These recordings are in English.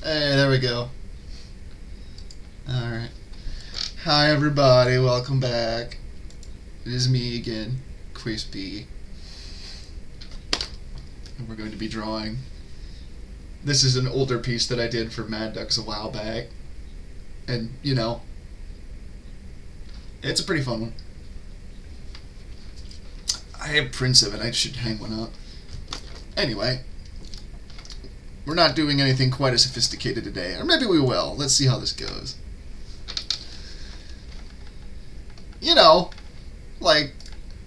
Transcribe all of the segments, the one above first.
Hey, there we go. Alright. Hi, everybody. Welcome back. It is me again, KWISPY. And we're going to be drawing. This is an older piece that I did for Mad Ducks a while back. And, you know, it's a pretty fun one. I have prints of it. I should hang one up. Anyway. We're not doing anything quite as sophisticated today. Or maybe we will. Let's see how this goes. You know, like,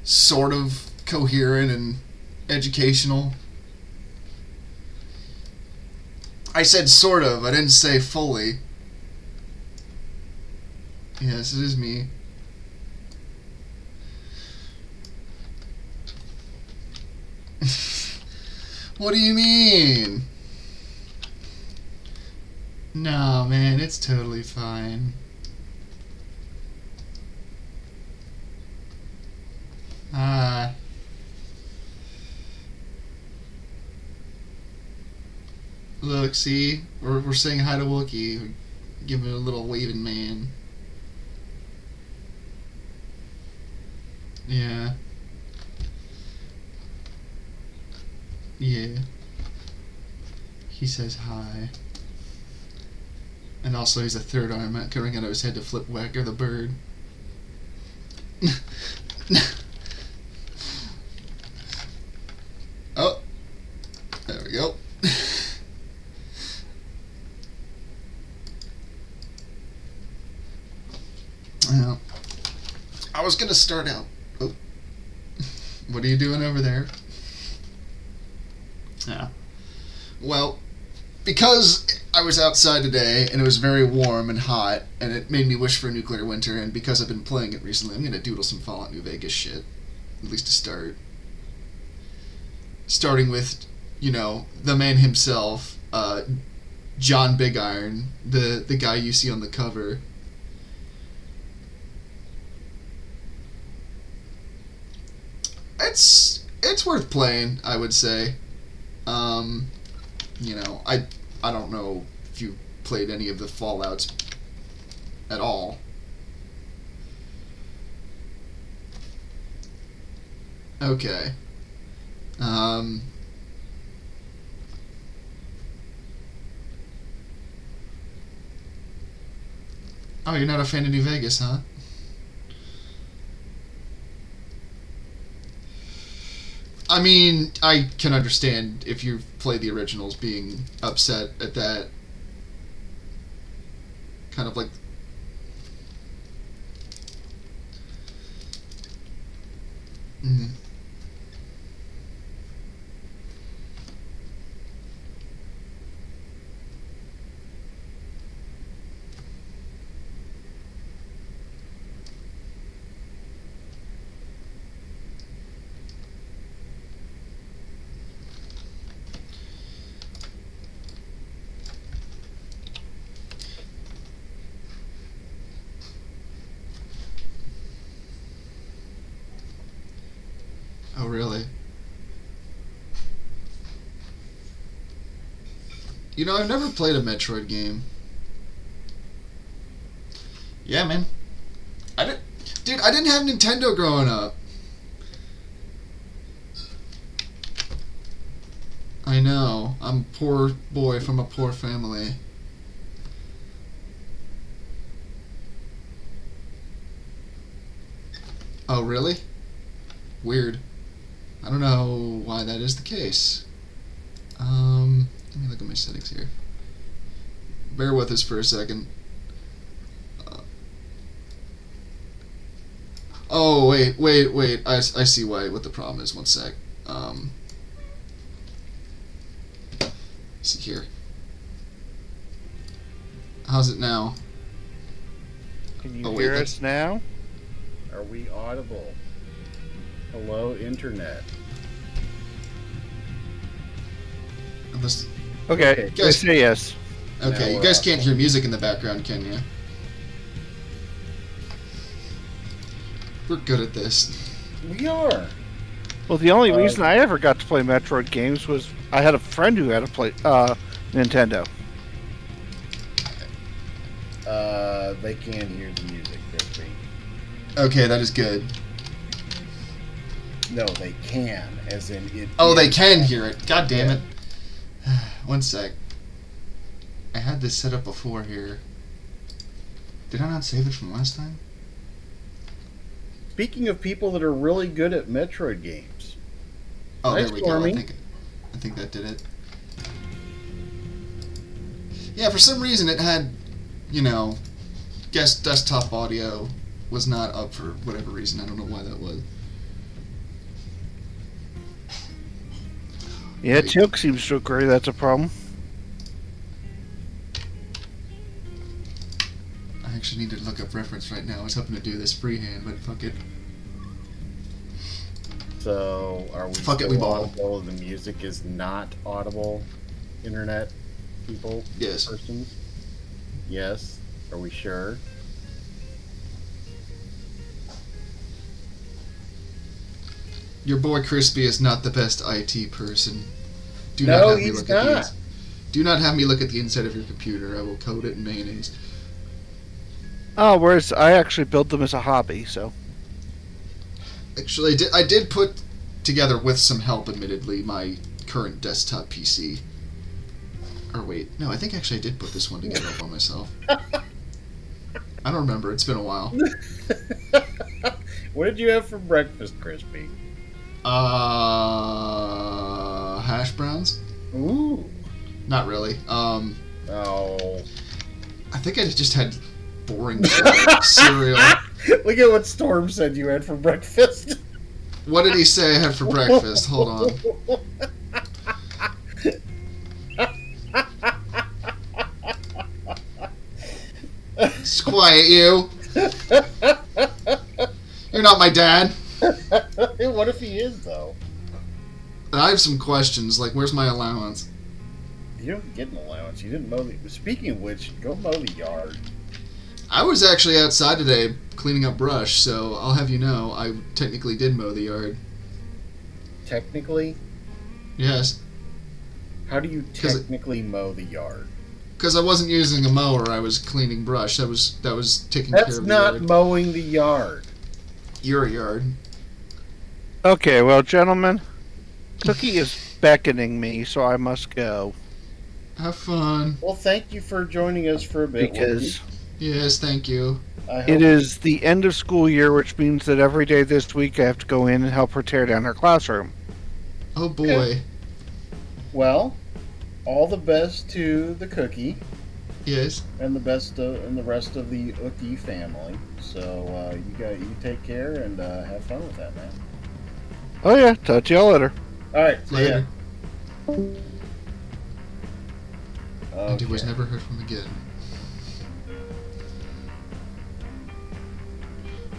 sort of coherent and educational. I said sort of. I didn't say fully. Yes, it is me. What do you mean? No, man, it's totally fine. Look, see? We're saying hi to Wookiee. Give it a little waving man. Yeah. Yeah. He says hi. And also he's a third arm coming out of his head to flip Whacker the bird. Oh. There we go. Well, I was gonna start out. Oh. What are you doing over there? Yeah. Well, because I was outside today and it was very warm and hot and it made me wish for a nuclear winter, and because I've been playing it recently, I'm gonna doodle some Fallout New Vegas shit. At least to start. Starting with, you know, the man himself, John Big Iron, the guy you see on the cover. It's worth playing, I would say. You know, I don't know if you played any of the Fallouts at all. Okay. Oh, you're not a fan of New Vegas, huh? I mean, I can understand if you've played the originals being upset at that. Kind of like... Mm. Oh, really? You know, I've never played a Metroid game. Yeah, man. Dude, I didn't have Nintendo growing up. I know. I'm a poor boy from a poor family. Oh, really? Weird. I don't know why that is the case. Let me look at my settings here. Bear with us for a second. Oh, wait. I see what the problem is. One sec. See here. How's it now? Can you hear us now? Are we audible? Hello, Internet. Okay, guys, say yes. Okay, you guys can't hear music in the background, can you? We're good at this. We are. Well, the only reason I ever got to play Metroid games was I had a friend who had a Nintendo. They can hear the music, Crispy. Okay, that is good. No, they can, as in it. Oh, they can hear it. God damn it. One sec. I had this set up before here. Did I not save it from last time? Speaking of people that are really good at Metroid games. Oh, Nice, there we go. Stormy. I think that did it. Yeah, for some reason it had, guest desktop audio was not up for whatever reason. I don't know why that was. Yeah, Tilk seems to agree that's a problem. I actually need to look up reference right now. I was hoping to do this freehand, but fuck it. So, are we Fuck it, still we bought 'em. audible? The music is not audible, internet people? Yes. Persons? Yes. Are we sure? Your boy Crispy is not the best IT person. Do No, not have me he's look at not. do not have me look at the inside of your computer. I will code it in mayonnaise. Oh, whereas I actually built them as a hobby, so. Actually, I did put together with some help, admittedly, my current desktop PC. Or wait, no, I think actually I did put this one together for myself. I don't remember. It's been a while. What did you have for breakfast, Crispy? Hash browns? Ooh. Not really. Oh. I think I just had boring cereal. Look at what Storm said you had for breakfast. What did he say I had for breakfast? Hold on. Just quiet, you. You're not my dad. What if he is, though? And I have some questions, like, where's my allowance? You don't get an allowance. You didn't mow the... Speaking of which, go mow the yard. I was actually outside today cleaning up brush, so I'll have you know, I technically did mow the yard. Technically? Yes. How do you technically mow the yard? Because I wasn't using a mower, I was cleaning brush. That was taking care That's of the not yard. mowing the yard. Your yard. Okay, well, gentlemen, Cookie is beckoning me, so I must go. Have fun. Well, thank you for joining us for a bit. Because Yes, thank you. I hope it is the end of school year, which means that every day this week I have to go in and help her tear down her classroom. Oh boy. Well, all the best to the Cookie Yes. and the best and the rest of the Ookie family. So you take care and have fun with that, man. Oh yeah, talk to y'all later. All right, see ya. Later. And he was Okay. never heard from again.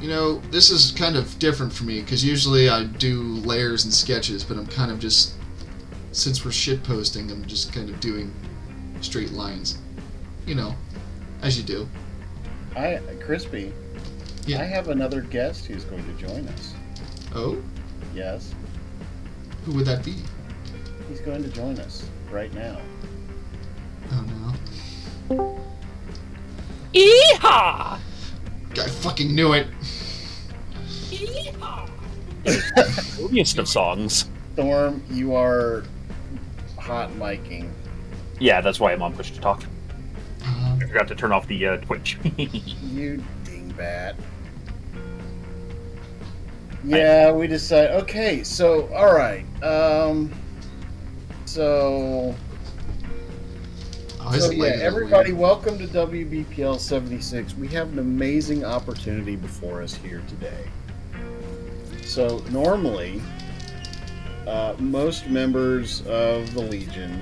You know, this is kind of different for me, because usually I do layers and sketches, but I'm kind of just, since we're shitposting, I'm just kind of doing straight lines. You know, as you do. Crispy. Yeah. I have another guest who's going to join us. Oh? Yes, Who would that be? he's going to join us right now. Oh no. Yeehaw! I fucking knew it. Yeehaw! Happiest of songs. Storm, you are hot micing. Yeah, that's why I'm on push to talk. I forgot to turn off the Twitch. You dingbat. Yeah, we decided. Okay, so all right. So Oh, is it yeah, late? everybody, welcome to WBPL 76. We have an amazing opportunity before us here today. So normally, most members of the Legion,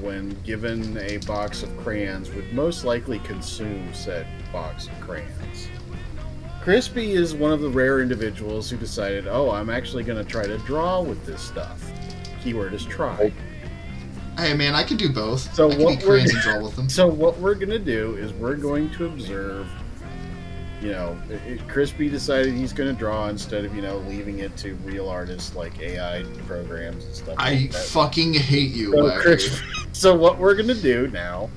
when given a box of crayons, would most likely consume said box of crayons. Crispy is one of the rare individuals who decided, oh, I'm actually going to try to draw with this stuff. Keyword is try. Hey man, I could do both. So I can what eat we're- crayons and draw with them. So what we're going to do is we're going to observe, Crispy decided he's going to draw instead of, leaving it to real artists like AI programs and stuff I like that. fucking hate you, So, Whacker. so what we're going to do now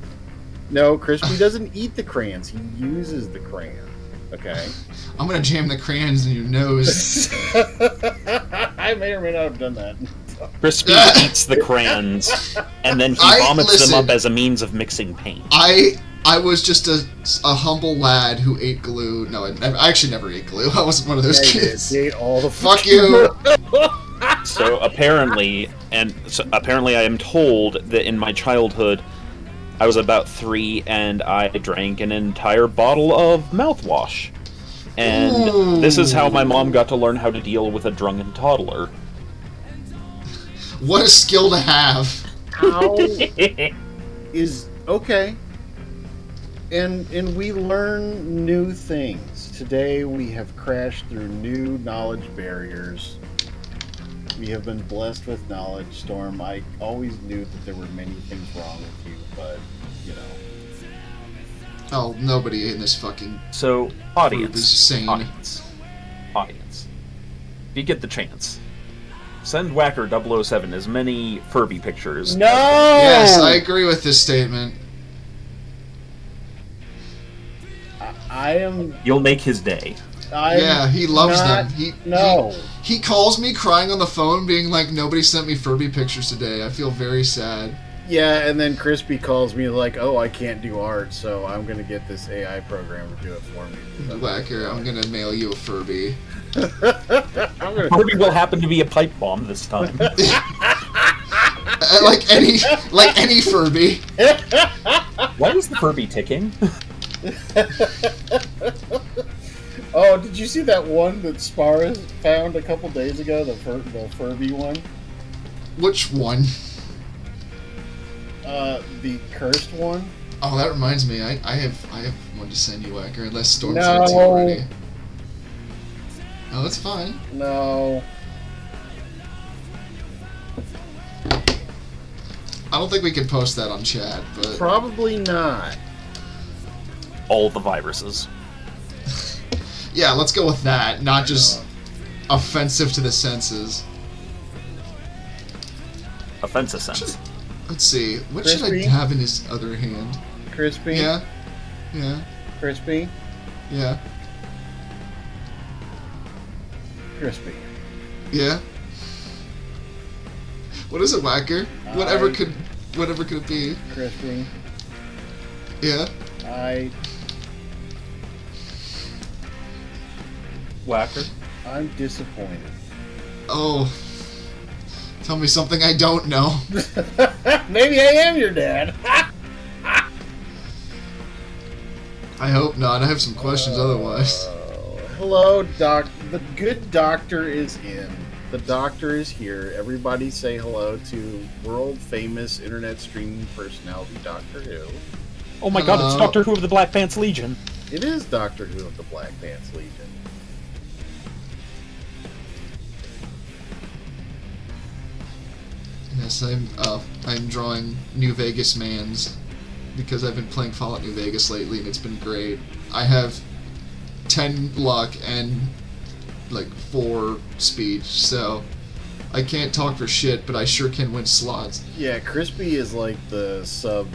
No, Crispy doesn't eat the crayons. He uses the crayon. Okay. I'm gonna jam the crayons in your nose. I may or may not have done that. Crispy eats the crayons, and then he vomits them up as a means of mixing paint. I was just a humble lad who ate glue. No, I actually never ate glue. I wasn't one of those kids. He ate all the Fuck you. So apparently I am told that in my childhood, I was about 3 and I drank an entire bottle of mouthwash. And this is how my mom got to learn how to deal with a drunken toddler. What a skill to have. How is okay. And we learn new things. Today we have crashed through new knowledge barriers. We have been blessed with knowledge, Storm. I always knew that there were many things wrong with you, but, you know. Oh, nobody in this fucking So, group audience. is sane. Audience. If you get the chance, send Whacker 007 as many Furby pictures. No! Yes, I agree with this statement. I am... You'll make his day. Yeah, he loves them. No. He calls me crying on the phone being like, nobody sent me Furby pictures today. I feel very sad. Yeah, and then Crispy calls me like, oh, I can't do art, so I'm going to get this AI program to do it for me. Whacker, I'm gonna mail you a Furby. Furby will happen to be a pipe bomb this time. like any Furby. Why is the Furby ticking? Oh, did you see that one that Spars found a couple days ago? The Furby one? Which one? The cursed one? Oh, that reminds me. I have one to send you, Whacker, unless Storm's No. sent it already. Oh, that's fine. No. I don't think we can post that on chat, but Probably not. All the viruses. yeah, let's go with that. Not just offensive to the senses. Offensive sense. Let's see. What Crispy? should I have in his other hand? Crispy? Yeah. Yeah. Crispy? Yeah. Crispy. Yeah. What is it, Whacker? Whatever could it be? Crispy. Yeah. Whacker. I'm disappointed. Oh. Tell me something I don't know. Maybe I am your dad. I hope not. I have some questions otherwise. Hello, Doc. The good doctor is in. The doctor is here. Everybody say hello to world famous internet streaming personality Doctor Who. Oh my god, it's Doctor Who of the Black Pants Legion. It is Doctor Who of the Black Pants Legion. Yes, I'm drawing New Vegas mans because I've been playing Fallout New Vegas lately and it's been great. I have 10 luck and like 4 speech, so I can't talk for shit, but I sure can win slots. Yeah, Crispy is like the sub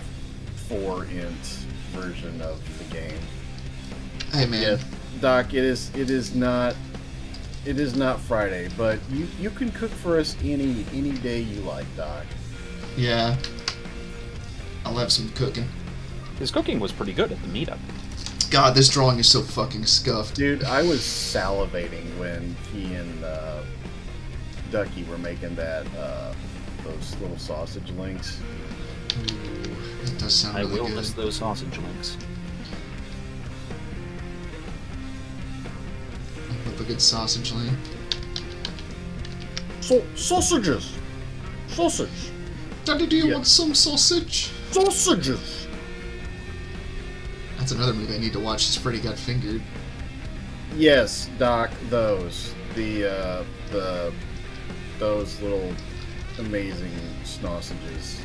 4 int version of the game. Hey man. Yeah, Doc, it is not Friday, but you can cook for us any day you like, Doc. Yeah. I'll have some cooking. His cooking was pretty good at the meetup. God, this drawing is so fucking scuffed. Dude, I was salivating when he and Ducky were making that those little sausage links. Ooh, that does sound I really will good. miss those sausage links. With a good sausage link. Sausages! Sausage! Daddy, do you Yeah. want some sausage? Sausages! That's another movie I need to watch. It's Freddy Got Fingered. Yes, Doc, those. Those little amazing sausages.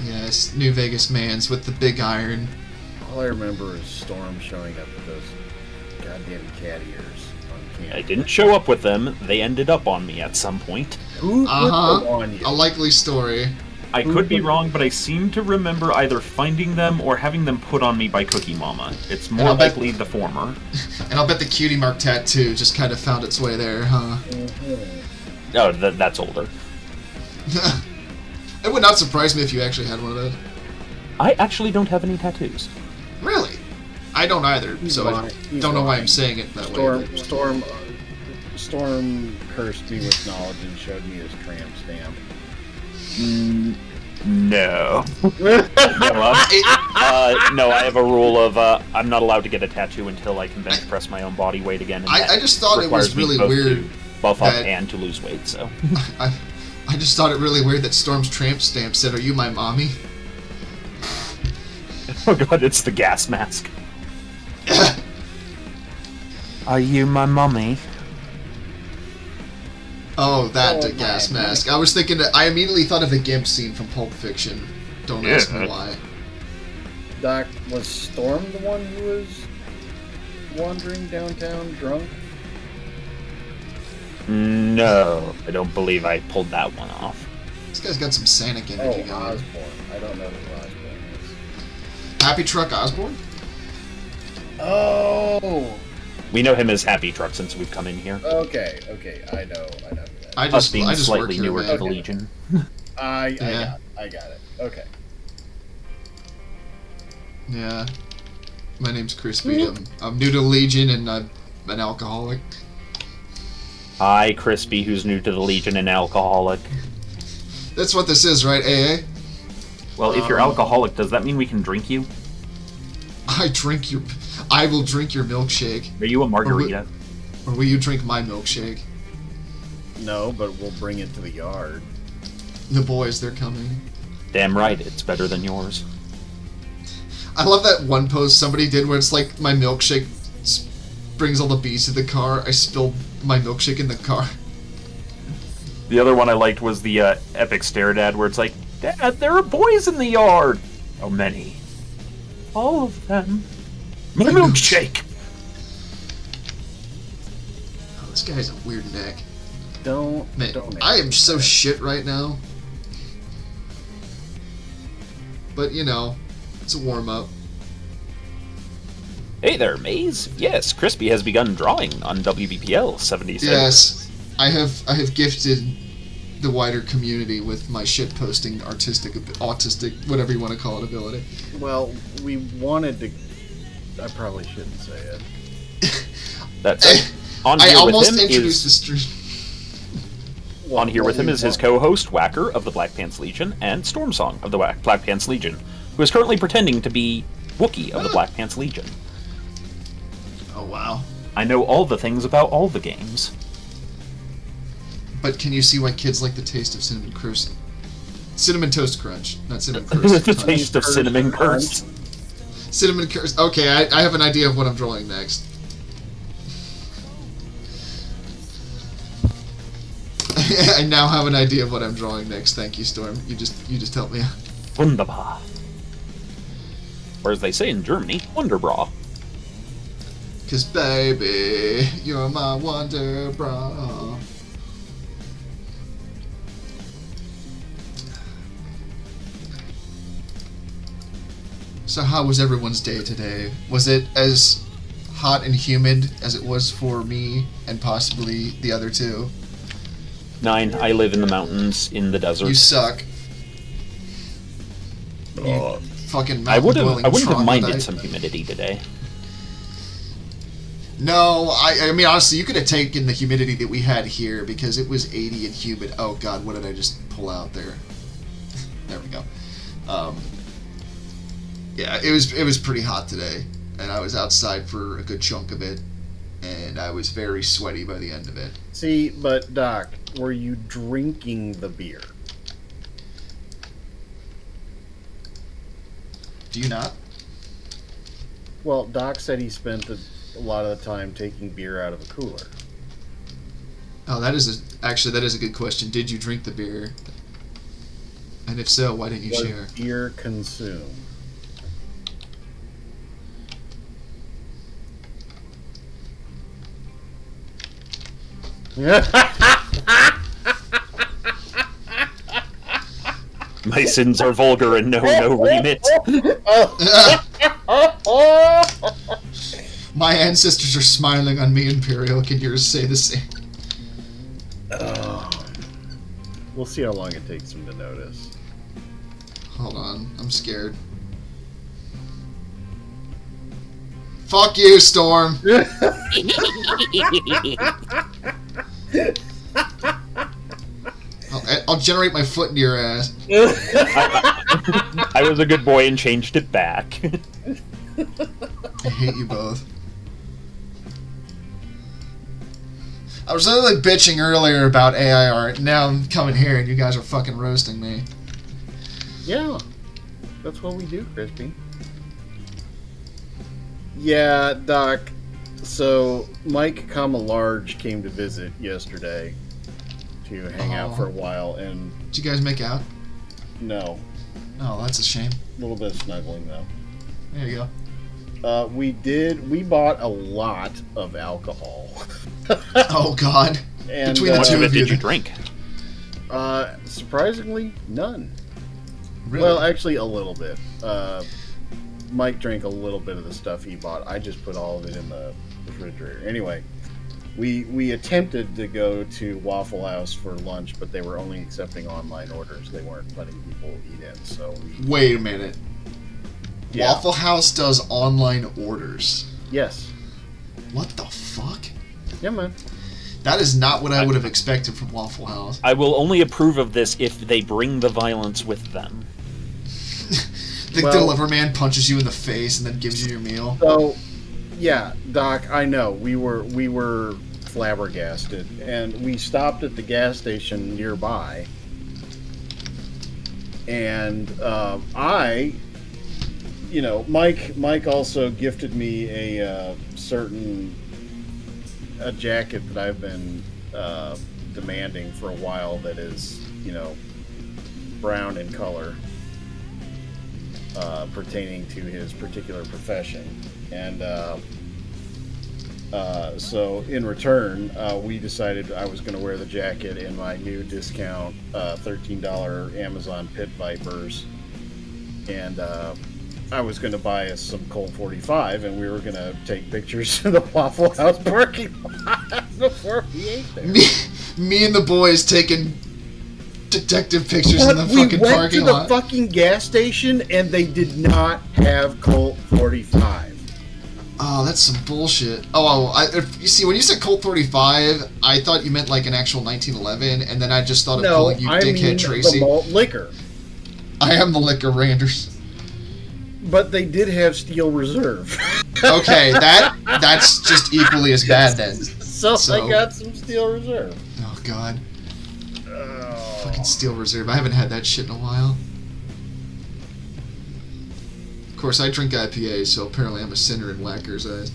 Yes, New Vegas mans with the big iron. All I remember is Storm showing up with those goddamn cat ears on camera. I didn't show up with them. They ended up on me at some point. Who put them on you? A likely story. I could be wrong, but I seem to remember either finding them or having them put on me by Cookie Mama. It's more likely the former. And I'll bet the cutie mark tattoo just kind of found its way there, huh? Oh, that's older. It would not surprise me if you actually had one of those. I actually don't have any tattoos. Really? I don't either, so I don't know why I'm saying it that way. Storm cursed me with knowledge and showed me his tramp stamp. No. No, I have a rule of I'm not allowed to get a tattoo until I can bench press my own body weight again. And I just thought it was really weird to buff up and to lose weight. So I just thought it really weird that Storm's tramp stamp said, "Are you my mommy?" Oh god, it's the gas mask. Are you my mommy? Oh, that gas mask. I was thinking I immediately thought of the Gimp scene from Pulp Fiction. Don't ask me why. Doc, was Storm the one who was wandering downtown drunk? No, I don't believe I pulled that one off. This guy's got some Sonic energy going. Osborne. I don't know who Osborne is. Happy Truck Osborne? Oh! We know him as Happy Truck since we've come in here. Okay, I know who that is. I Us being just slightly work here, newer man. to the Legion. I got it. Okay. Yeah. My name's Crispy. I'm new to Legion and I'm an alcoholic. Hi, Crispy, who's new to the Legion and alcoholic. That's what this is, right, AA? Well, if you're alcoholic, does that mean we can drink you? I will drink your milkshake. Are you a margarita? Or will you drink my milkshake? No, but we'll bring it to the yard. The boys, they're coming. Damn right, it's better than yours. I love that one post somebody did where it's like my milkshake brings all the bees to the car. I spilled my milkshake in the car. The other one I liked was the epic stare dad where it's like, Dad, there are boys in the yard. How many? All of them. My milkshake. Oh, this guy's a weird neck. Don't. I am so shit right now. But, you know, it's a warm-up. Hey there, Maze. Yes, Crispy has begun drawing on WBPL 76. Yes, I have gifted the wider community with my shit-posting autistic, whatever you want to call it, ability. Well, we wanted to... I probably shouldn't say it. That's it. On I here almost with him introduced is... the stream. On here with him is his co-host, Whacker of the Black Pants Legion, and Stormsong of the Black Pants Legion, who is currently pretending to be Wookiee of the Black Pants Legion. Oh, wow. I know all the things about all the games. But can you see why kids like the taste of Cinnamon Crust? Cinnamon Toast Crunch, not Cinnamon Crust. The taste of Cinnamon Crust. Cinnamon Crust. Okay, I have an idea of what I'm drawing next. I now have an idea of what I'm drawing next. Thank you, Storm. You just helped me out. Wunderbar. Or as they say in Germany, Wunderbra. 'Cause baby, you're my wonder bra. So how was everyone's day today? Was it as hot and humid as it was for me and possibly the other two? 9. I live in the mountains in the desert. You suck. You fucking I wouldn't have troglodyte. minded some humidity today. No, I mean, honestly, you could have taken the humidity that we had here because it was 80 and humid. Oh, God, what did I just pull out there? There we go. Yeah, it was pretty hot today, and I was outside for a good chunk of it, and I was very sweaty by the end of it. See, but Doc, were you drinking the beer? Do you not? Well, Doc said he spent a lot of the time taking beer out of a cooler. Oh, that is a good question. Did you drink the beer? And if so, why didn't you share? Was beer consumed? My sins are vulgar and know no remit. My ancestors are smiling on me, Imperial. Can yours say the same? We'll see how long it takes him to notice. Hold on, I'm scared. Fuck you, Storm! I'll generate my foot into your ass. I was a good boy and changed it back. I hate you both. I was literally bitching earlier about AI art, and now I'm coming here and you guys are fucking roasting me. Yeah, that's what we do, Crispy. Yeah, Doc. So, Mike, Large came to visit yesterday to hang out for a while, and... Did you guys make out? No. Oh, that's a shame. A little bit of snuggling, though. There you go. We bought a lot of alcohol. Oh, God. And, between the What two of of it you. did you drink? Surprisingly, none. Really? Well, actually, a little bit. Mike drank a little bit of the stuff he bought. I just put all of it in the refrigerator. Anyway, we attempted to go to Waffle House for lunch, but they were only accepting online orders. They weren't letting people eat in. So wait a minute. Yeah. Waffle House does online orders. Yes. What the fuck? Yeah, man. That is not what I would have expected from Waffle House. I will only approve of this if they bring the violence with them. The deliver man punches you in the face and then gives you your meal. So, yeah, Doc, I know we were flabbergasted, and we stopped at the gas station nearby, and Mike also gifted me a jacket that I've been demanding for a while. That is, brown in color. Pertaining to his particular profession, and so in return, we decided I was going to wear the jacket in my new discount $13 Amazon Pit Vipers, and I was going to buy us some Colt 45, and we were going to take pictures of the Waffle House parking lot before we ate there. Me and the boys taking detective pictures in the fucking parking lot. We went to the fucking gas station and they did not have Colt 45. Oh, that's some bullshit. You see, when you said Colt 45, I thought you meant like an actual 1911, and then I just thought of calling you dickhead Tracy. The malt liquor. I am the liquor Randers. But they did have Steel Reserve. Okay, that's just equally as bad then. So I got some Steel Reserve. Oh, God. Fucking Steel Reserve. I haven't had that shit in a while. Of course, I drink IPAs, so apparently I'm a sinner in Whacker's eyes.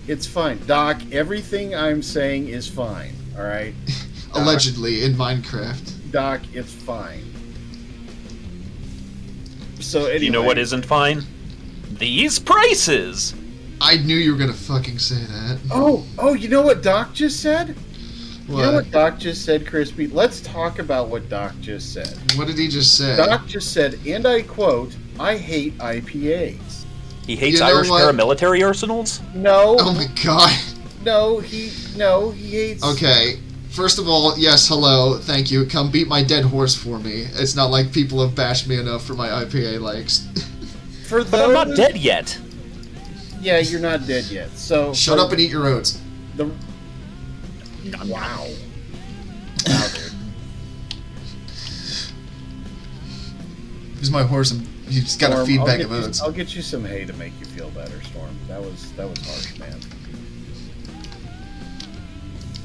It's fine. Doc, everything I'm saying is fine, alright? Allegedly, in Minecraft. Doc, it's fine. So anyway... You know what isn't fine? These prices! I knew you were gonna fucking say that. Oh, you know what Doc just said? What? You know what Doc just said, Crispy? Let's talk about what Doc just said. What did he just say? Doc just said, and I quote, I hate IPAs. He hates Irish paramilitary arsenals? No. Oh my God. No, he hates... Okay, first of all, yes, hello, thank you. Come beat my dead horse for me. It's not like people have bashed me enough for my IPA likes. But I'm not dead yet. Yeah, you're not dead yet. So shut up and eat your oats. Wow. Wow, dude. He's my horse, and he's got a feedback of oats. I'll get you some hay to make you feel better, Storm. That was harsh, man.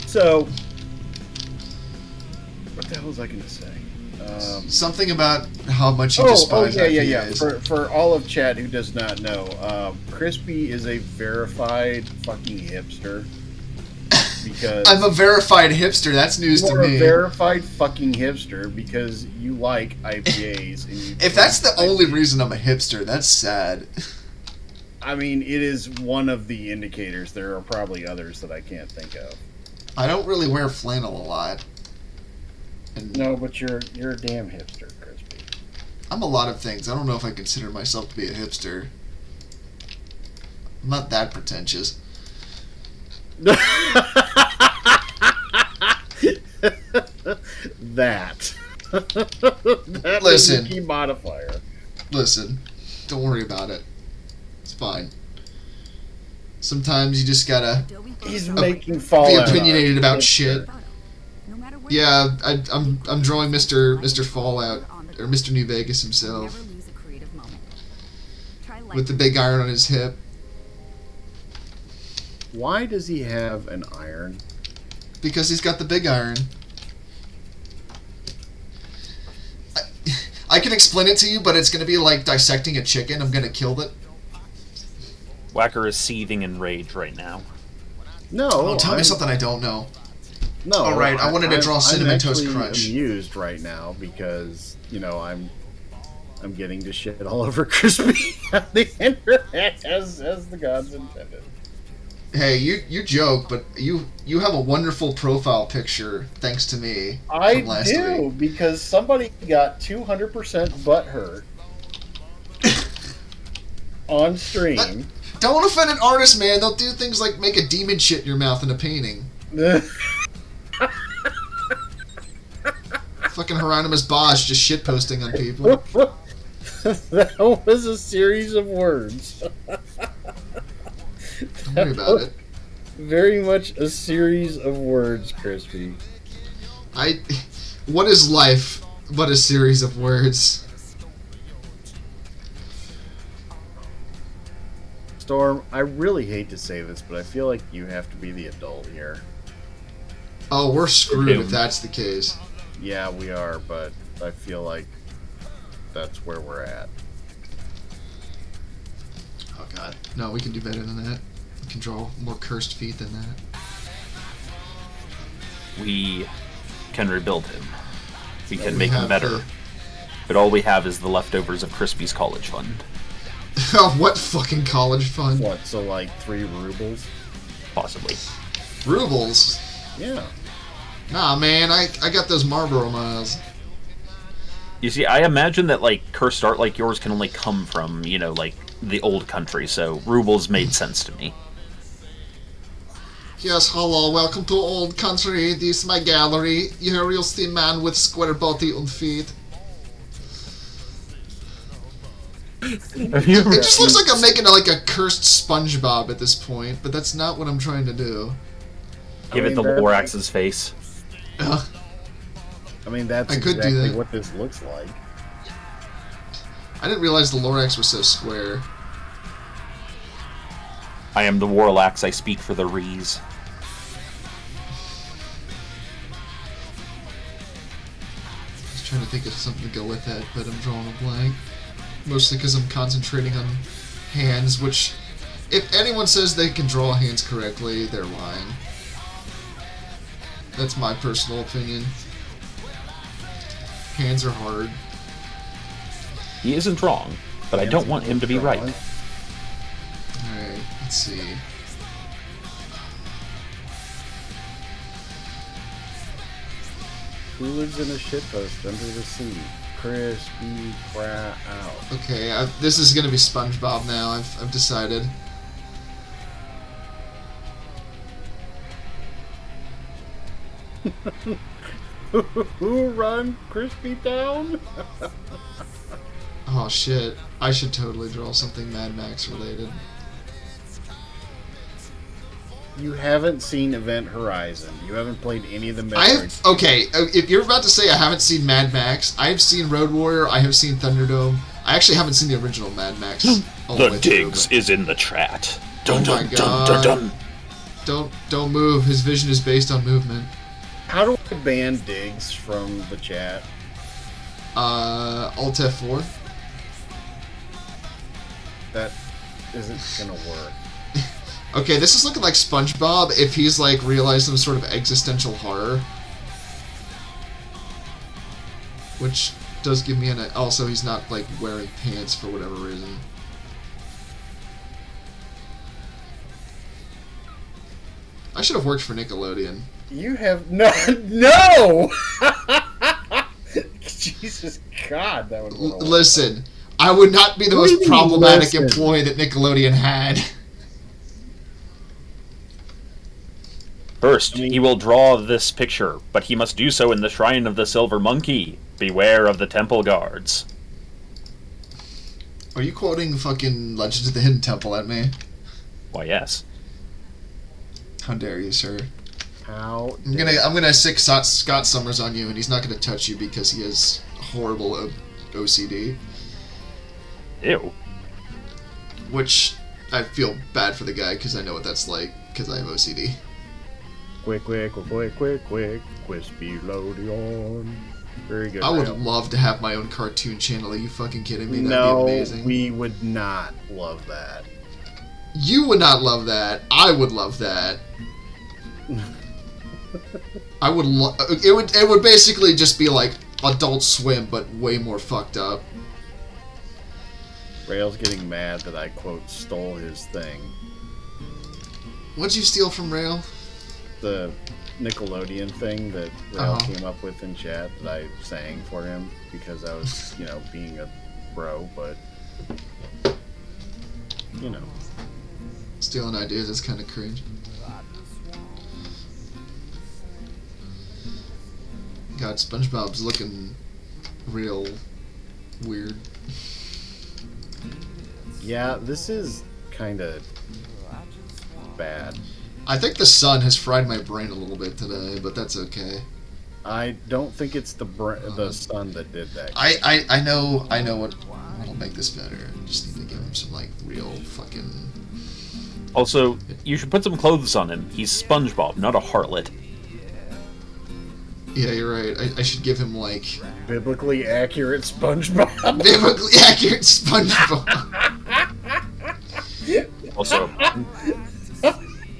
So, what the hell was I going to say? Something about how much you despise yeah. IPAs. For all of chat who does not know, Crispy is a verified fucking hipster. Because I'm a verified hipster. That's news to me. You're a verified fucking hipster because you like IPAs. And if that's the only reason I'm a hipster, that's sad. I mean, it is one of the indicators. There are probably others that I can't think of. I don't really wear flannel a lot. And No, but you're a damn hipster, Crispy. I'm a lot of things. I don't know if I consider myself to be a hipster. I'm not that pretentious. That Listen. is the key modifier. Listen, don't worry about it. It's fine. Sometimes you just gotta He's be making Fallout. opinionated about shit. No matter where Yeah, I'm drawing Mr. Fallout, or Mr. New Vegas himself, never lose a creative moment. Try with the big iron on his hip. Why does he have an iron? Because he's got the big iron. I can explain it to you, but it's gonna be like dissecting a chicken. I'm gonna kill it. Whacker is seething in rage right now. No. Oh, tell me something I don't know. No. All right, I wanted to draw Cinnamon Toast I'm Crunch. amused right now because I'm getting to shit all over Crispy on the internet as the gods intended. Hey, you joke, but you have a wonderful profile picture thanks to me I from last do week. because somebody got 200% butthurt on stream. Don't offend an artist, man. They'll do things like make a demon shit in your mouth in a painting. Fucking Hieronymus Bosch just shitposting on people. That was a series of words. Don't worry about it. Very much a series of words, Crispy. What is life but a series of words? Storm, I really hate to say this, but I feel like you have to be the adult here. Oh, we're screwed if that's the case. Yeah, we are, but I feel like that's where we're at. Oh god. No, we can do better than that. We can draw more cursed feet than that. We can rebuild him. We can We make him have better. the- But all we have is the leftovers of Crispy's college fund. What fucking college fund? What, so like 3 rubles? Possibly. Rubles? Yeah. Nah, man, I got those Marlboro miles. You see, I imagine that, like, cursed art like yours can only come from, like, the old country, so rubles made sense to me. Yes, hello, welcome to old country. This is my gallery. Here you'll see man with square body and feet. Have you It just looks like I'm making a cursed SpongeBob at this point, but that's not what I'm trying to do. Give I it the mean, that- Lorax's face. I mean, that's I could do exactly that. what this looks like. I didn't realize the Lorax was so square. I am the Warlax, I speak for the Rees. I was trying to think of something to go with that, but I'm drawing a blank. Mostly because I'm concentrating on hands, which, if anyone says they can draw hands correctly, they're lying. That's my personal opinion. Hands are hard. He isn't wrong, but I don't want him to be right. Alright, let's see. Who lives in a shitpost under the sea? Crispy cry out. Okay, this is gonna be SpongeBob now, I've decided. Who run Crispy down? Oh shit, I should totally draw something Mad Max related. You haven't seen Event Horizon. You haven't played any of the Okay, if you're about to say I haven't seen Mad Max, I have seen Road Warrior, I have seen Thunderdome. I actually haven't seen the original Mad Max. all The way through, digs but- is in the chat. Dun Oh my dun dun dun dun. Don't move. His vision is based on movement. How do I ban Diggs from the chat? Alt F4. That isn't gonna work. Okay, this is looking like SpongeBob if he's like realized some sort of existential horror. Which does give me an... Also, he's not like wearing pants for whatever reason. I should have worked for Nickelodeon. You have no. Jesus God, that would. Listen, I would not be the What do most you mean, problematic listen? employee that Nickelodeon had. First, I mean- he will draw this picture, but he must do so in the Shrine of the Silver Monkey. Beware of the temple guards. Are you quoting fucking Legends of the Hidden Temple at me? Why, yes. How dare you, sir? How? I'm gonna sick Scott Summers on you, and he's not gonna touch you because he has horrible OCD. Ew. Which I feel bad for the guy because I know what that's like because I have OCD. Quick, Quispy Lodeon. Very good. I would Rail. love to have my own cartoon channel. Are you fucking kidding me? That'd No, be amazing. we would not love that. You would not love that. I would love that. I would. It would basically just be like Adult Swim, but way more fucked up. Rail's getting mad that I quote stole his thing. What'd you steal from Rail? The Nickelodeon thing that Rail Uh-huh. came up with in chat that I sang for him because I was, being a bro, but Stealing ideas is kind of cringe. God, SpongeBob's looking real weird. Yeah, this is kind of bad. I think the sun has fried my brain a little bit today, but that's okay. I don't think it's the sun that did that. I know what'll make this better. I just need to give him some like real fucking. Also, you should put some clothes on him. He's SpongeBob, not a harlot. Yeah, you're right. I should give him like Biblically accurate SpongeBob. biblically accurate SpongeBob.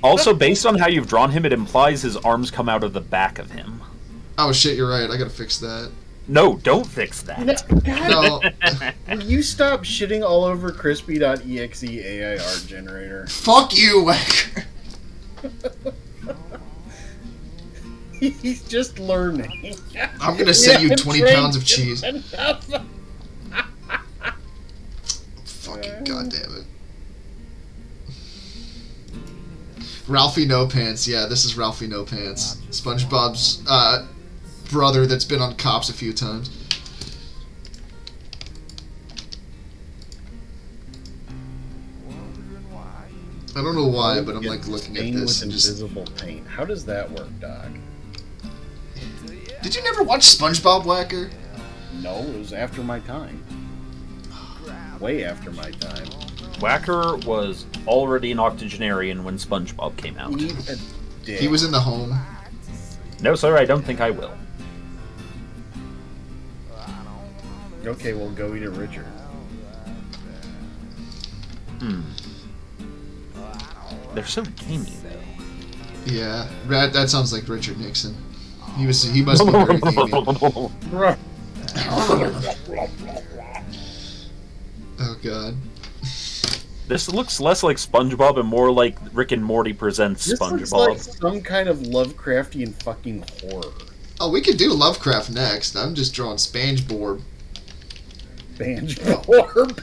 Also, based on how you've drawn him, it implies his arms come out of the back of him. Oh shit, you're right. I gotta fix that. No, don't fix that. No, Will you stop shitting all over Crispy.exe AI art generator? fuck you, Wacker. He's just learning. I'm gonna send you 20 pounds of cheese. Fucking goddamn it. Ralphie No Pants. Yeah, this is Ralphie No Pants. SpongeBob's brother that's been on Cops a few times. I don't know why, but I'm like looking at Stained this with and just. invisible paint. How does that work, Doc? Did you never watch SpongeBob, Wacker? No, it was after my time. Way after my time. Whacker was already an octogenarian when SpongeBob came out. Eat a dick. He was in the home. No, sir, I don't think I will. Okay, well, go eat a Richard. They're so gamey, though. Yeah, that sounds like Richard Nixon. He must be very gamey. Oh god. This looks less like SpongeBob and more like Rick and Morty presents This looks SpongeBob. like some kind of Lovecraftian fucking horror. Oh, we could do Lovecraft next. I'm just drawing SpongeBob. SpongeBob.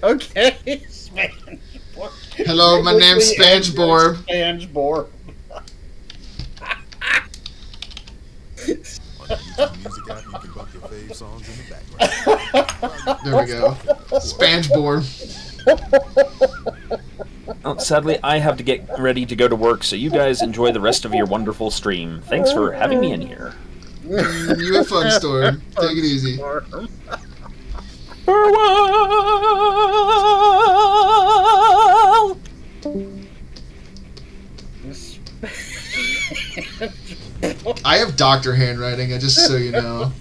Okay, SpongeBob. Hello, my name's SpongeBob. SpongeBob. Music app, you can bump your fave songs in the background. There we go. SpongeBob. Oh, sadly, I have to get ready to go to work, so you guys enjoy the rest of your wonderful stream. Thanks for having me in here. You have fun, Storm. Take it easy. Farewell! I have doctor handwriting, just so you know.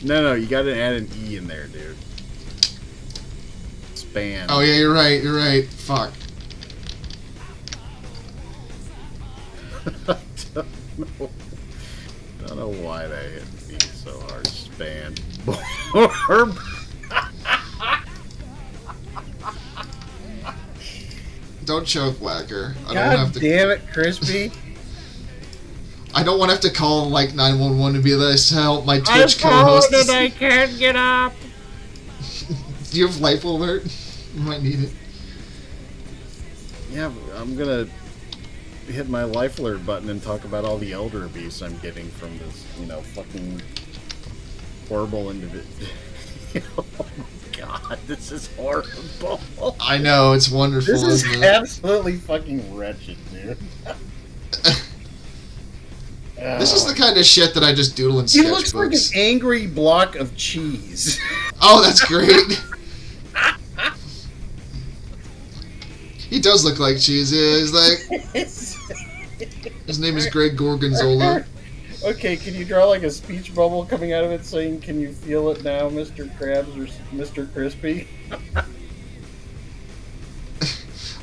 No, you gotta add an E in there, dude. Span. Oh yeah, you're right. You're right. Fuck. Don't know why that hit me so hard. Span. Don't choke, Whacker. I don't God have to. damn it, Crispy. I don't want to have to call like 911 and be like, help, my Twitch co-host. I can't get up. Do you have life alert? You might need it. Yeah, I'm gonna hit my life alert button and talk about all the elder abuse I'm getting from this, fucking horrible individual. Oh my god, this is horrible. I know, it's wonderful, This is isn't it? absolutely fucking wretched, dude. This is the kind of shit that I just doodle in He looks like an sketchbooks. angry block of cheese. Oh, that's great. He does look like cheese. Yeah, he's like. His name is Greg Gorgonzola. Okay, can you draw like a speech bubble coming out of it saying, "Can you feel it now, Mr. Krabs or Mr. Crispy?"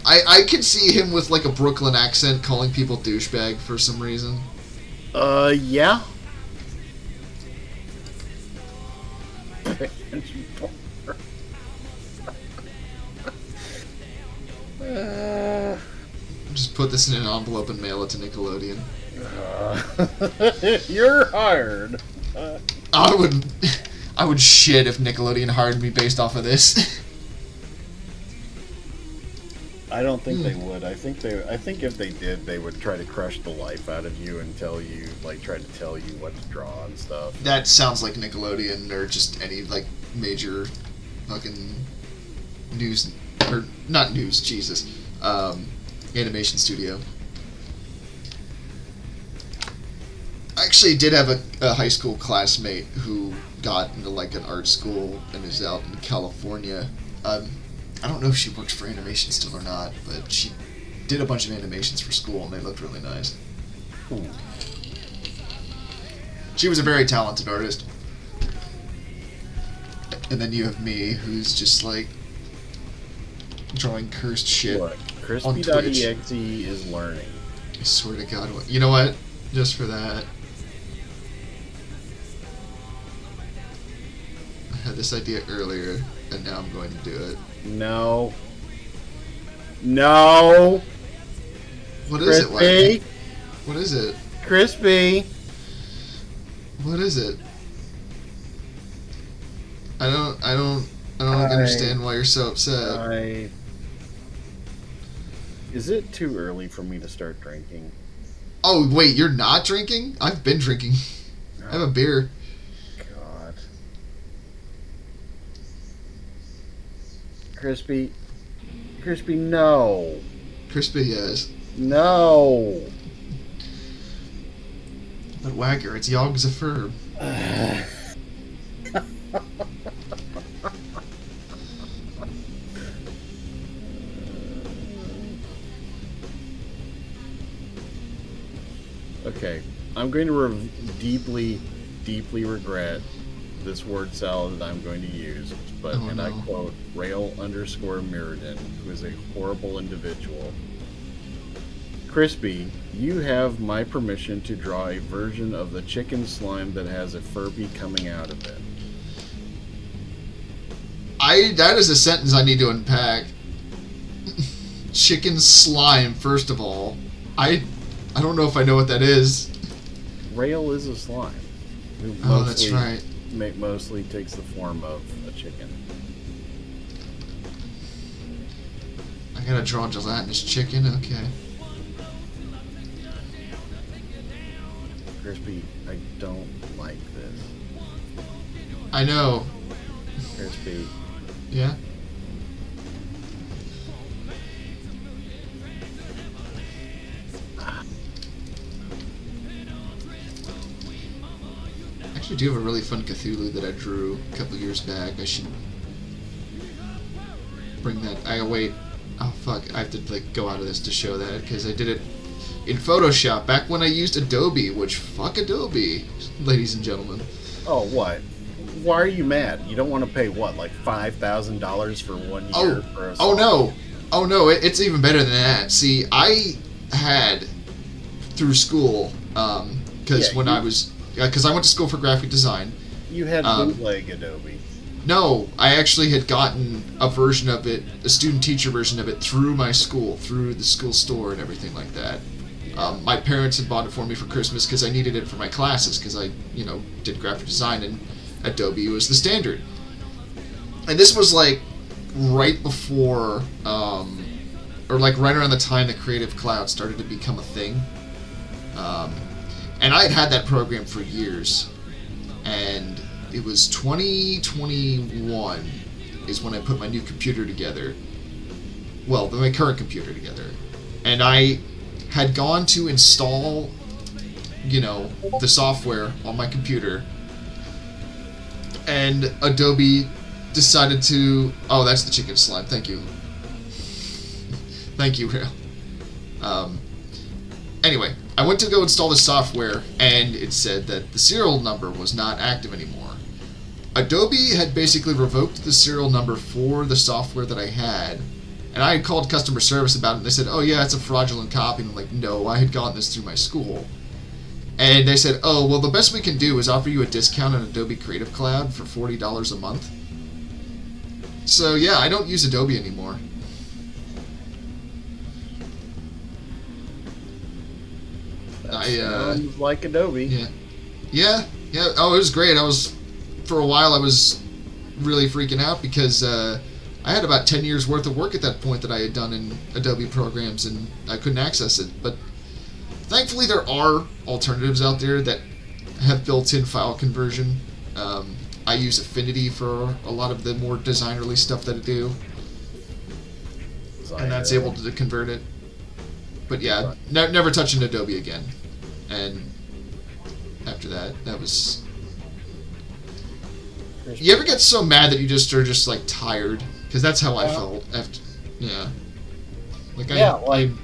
I can see him with like a Brooklyn accent calling people douchebag for some reason. Yeah. Just put this in an envelope and mail it to Nickelodeon. You're hired. I would shit if Nickelodeon hired me based off of this. I don't think they would. I think if they did, they would try to crush the life out of you and try to tell you what to draw and stuff. That sounds like Nickelodeon or just any like major fucking news or not news, Jesus. Animation studio. I actually did have a high school classmate who got into like an art school and is out in California. I don't know if she works for animation still or not, but she did a bunch of animations for school and they looked really nice. Cool. She was a very talented artist. And then you have me, who's just like drawing cursed shit. Look, on Twitch. Crispy.exe is learning. I swear to God, you know what? Just for that. I had this idea earlier, and now I'm going to do it. No. No. What is it, Crispy. Wacky? What is it? Crispy. What is it? I don't understand why you're so upset. Is it too early for me to start drinking? Oh, wait, you're not drinking? I've been drinking. I have a beer. God. Crispy, no. Crispy, yes. No. But Wagger, it's Yog's a verb. Okay, I'm going to deeply regret this word salad that I'm going to use, but Oh, I no. quote Rail_Mirrodin, who is a horrible individual. Crispy, you have my permission to draw a version of the chicken slime that has a Furby coming out of it. That is a sentence I need to unpack. Chicken slime, first of all. I don't know if I know what that is. Rail is a slime. Who Oh, that's right. Mostly takes the form of a chicken. I gotta draw a gelatinous chicken, okay. Crispy, I don't like this. I know. Crispy. Yeah? I actually do have a really fun Cthulhu that I drew a couple years back. I should bring that. Wait. Oh fuck! I have to like go out of this to show that because I did it in Photoshop back when I used Adobe. Which fuck Adobe, ladies and gentlemen. Oh, what? Why are you mad? You don't want to pay what, like $5,000 for 1 year for a song? Oh no! It's even better than that. See, I had through school because Yeah, when I was because I went to school for graphic design. You had bootleg Adobe. No, I actually had gotten a version of it, a student-teacher version of it, through my school, through the school store and everything like that. My parents had bought it for me for Christmas because I needed it for my classes because I, did graphic design and Adobe was the standard. And this was like right before, or like right around the time that Creative Cloud started to become a thing. And I had had that program for years. And it was 2021 is when I put my new computer together. Well, my current computer together. And I had gone to install, the software on my computer, and Adobe decided to... Oh, that's the chicken slime. Thank you. Thank you, Rail. Anyway, I went to go install the software, and it said that the serial number was not active anymore. Adobe had basically revoked the serial number for the software that I had. And I had called customer service about it, and they said, oh yeah, it's a fraudulent copy. And I'm like, no, I had gotten this through my school. And they said, oh, well, the best we can do is offer you a discount on Adobe Creative Cloud for $40 a month. So yeah, I don't use Adobe anymore. Sounds like Adobe. Yeah. Oh, it was great. For a while, I was really freaking out because I had about 10 years worth of work at that point that I had done in Adobe programs, and I couldn't access it. But thankfully, there are alternatives out there that have built-in file conversion. I use Affinity for a lot of the more designerly stuff that I do, and that's able to convert it. But yeah, never touching Adobe again. And after that, that was... You ever get so mad that you are just like tired? Because that's how I felt after. Yeah.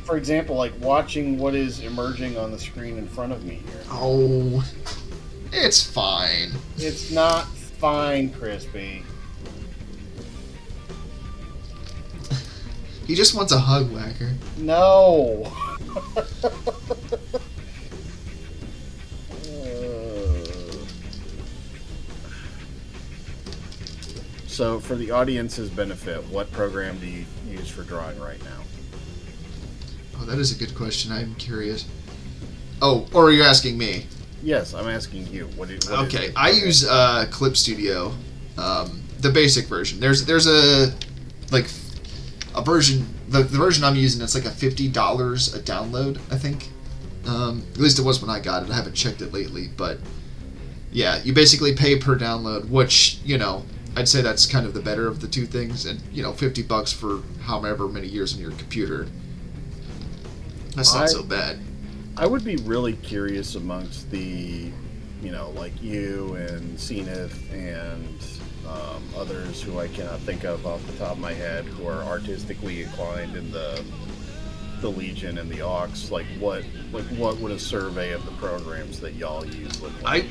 For example, like watching what is emerging on the screen in front of me here. Oh, it's fine. It's not fine, Crispy. He just wants a hug, Whacker. No. So, for the audience's benefit, what program do you use for drawing right now? Oh, that is a good question. I'm curious. Oh, or are you asking me? Yes, I'm asking you. Okay, I use Clip Studio, the basic version. There's a version. The version I'm using, it's like a $50 a download, I think. At least it was when I got it. I haven't checked it lately, but yeah, you basically pay per download, which I'd say that's kind of the better of the two things, and $50 for however many years on your computer. That's not so bad. I would be really curious amongst the, like you and Zenith and others who I cannot think of off the top of my head who are artistically inclined in the Legion and the Aux. What would a survey of the programs that y'all use look like?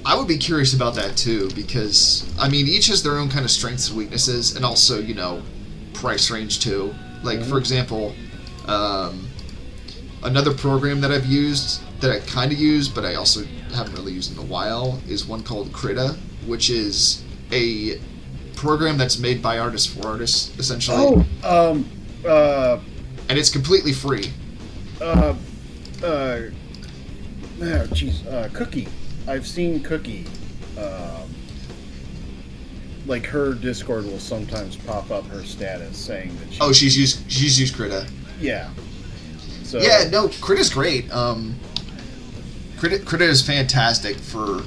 I would be curious about that too, because each has their own kind of strengths and weaknesses, and also price range too. For example, another program that I've used that I kind of use, but I also haven't really used in a while, is one called Krita, which is a program that's made by artists for artists, essentially. And it's completely free. Cookie. I've seen Cookie. Her Discord will sometimes pop up her status saying that she's used Krita. Yeah. So yeah, no, Krita's great. Krita is fantastic for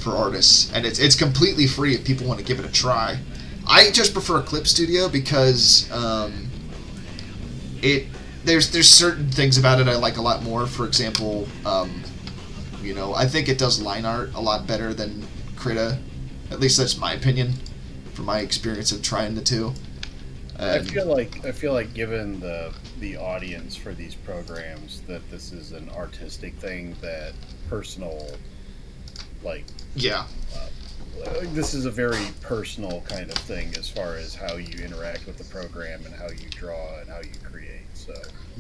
artists, and it's completely free if people want to give it a try. I just prefer Clip Studio because there's certain things about it I like a lot more. For example, I think it does line art a lot better than Krita. At least that's my opinion, from my experience of trying the two. I feel like given the audience for these programs, that this is an artistic thing, that personal, this is a very personal kind of thing as far as how you interact with the program and how you draw and how you create. So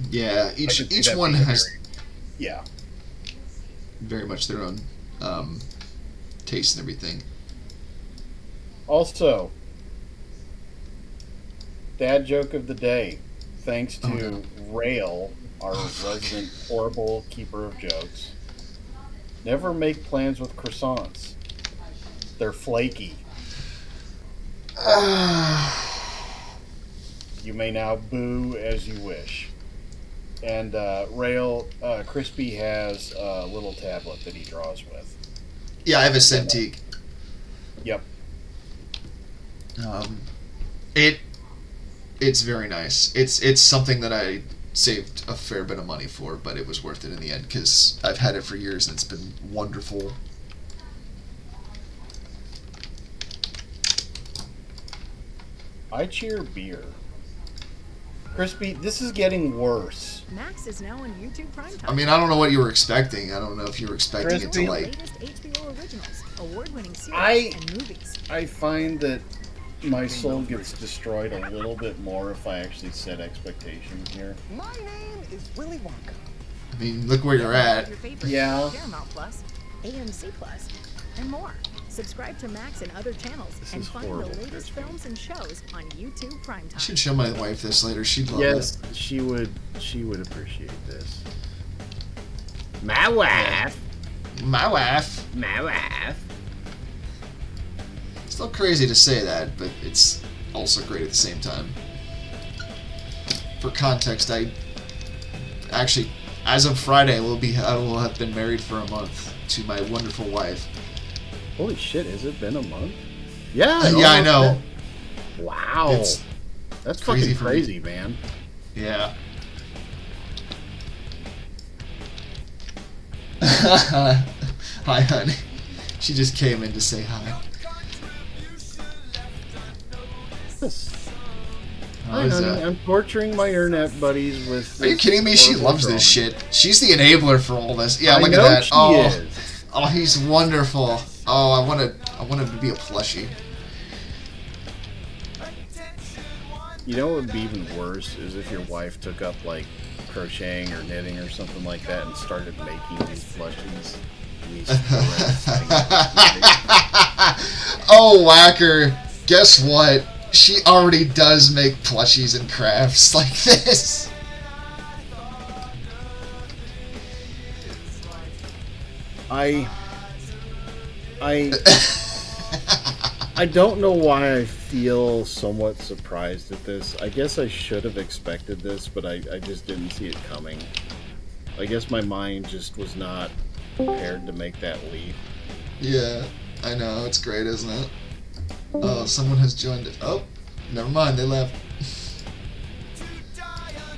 yeah, each one has very much their own taste and everything. Also, dad joke of the day. Thanks to Rail our resident horrible keeper of jokes. Never make plans with croissants. They're flaky. You may now boo as you wish. And Rail, Crispy has a little tablet that he draws with. Yeah, I have a Cintiq. Yep. It's very nice. It's something that I saved a fair bit of money for, but it was worth it in the end because I've had it for years and it's been wonderful. I cheer beer. Crispy, this is getting worse. Max is now on YouTube Primetime. I mean, I don't know what you were expecting. I don't know if you were expecting it to Crispy. like. Latest HBO originals, award-winning series, I- and movies. I find that my soul gets destroyed a little bit more if I actually set expectations here. My name is Willy Wonka. I mean, look where you're at. Your favorite Yeah. Paramount Plus, AMC Plus, and more. Subscribe to Max and other channels This and is find the horrible, latest Crispy. films and shows on YouTube I Primetime. should show my wife this later. She'd love Yes, it. she would appreciate this. My wife. My wife. My wife. Still crazy to say that, but it's also great at the same time. For context, I actually, as of Friday, I will have been married for a month to my wonderful wife. Holy shit, has it been a month? Yeah. Yeah, I know. Wow. It's That's crazy fucking for me. crazy, man. Yeah. Hi, honey. She just came in to say hi. Yes. How Hi, is honey. that? I'm torturing my internet buddies with. Are you kidding me? She horrible loves this drawing. shit. She's the enabler for all this. Yeah, I look know at that. she Oh, is. oh, he's wonderful. Oh, I want him to be a plushie. You know what would be even worse is if your wife took up like crocheting or knitting or something like that and started making these plushies. These Oh, whacker. Guess what? She already does make plushies and crafts like this. I don't know why I feel somewhat surprised at this. I guess I should have expected this, but I just didn't see it coming. I guess my mind just was not prepared to make that leap. Yeah, I know. It's great, isn't it? Oh, someone has joined it. Oh, never mind. They left.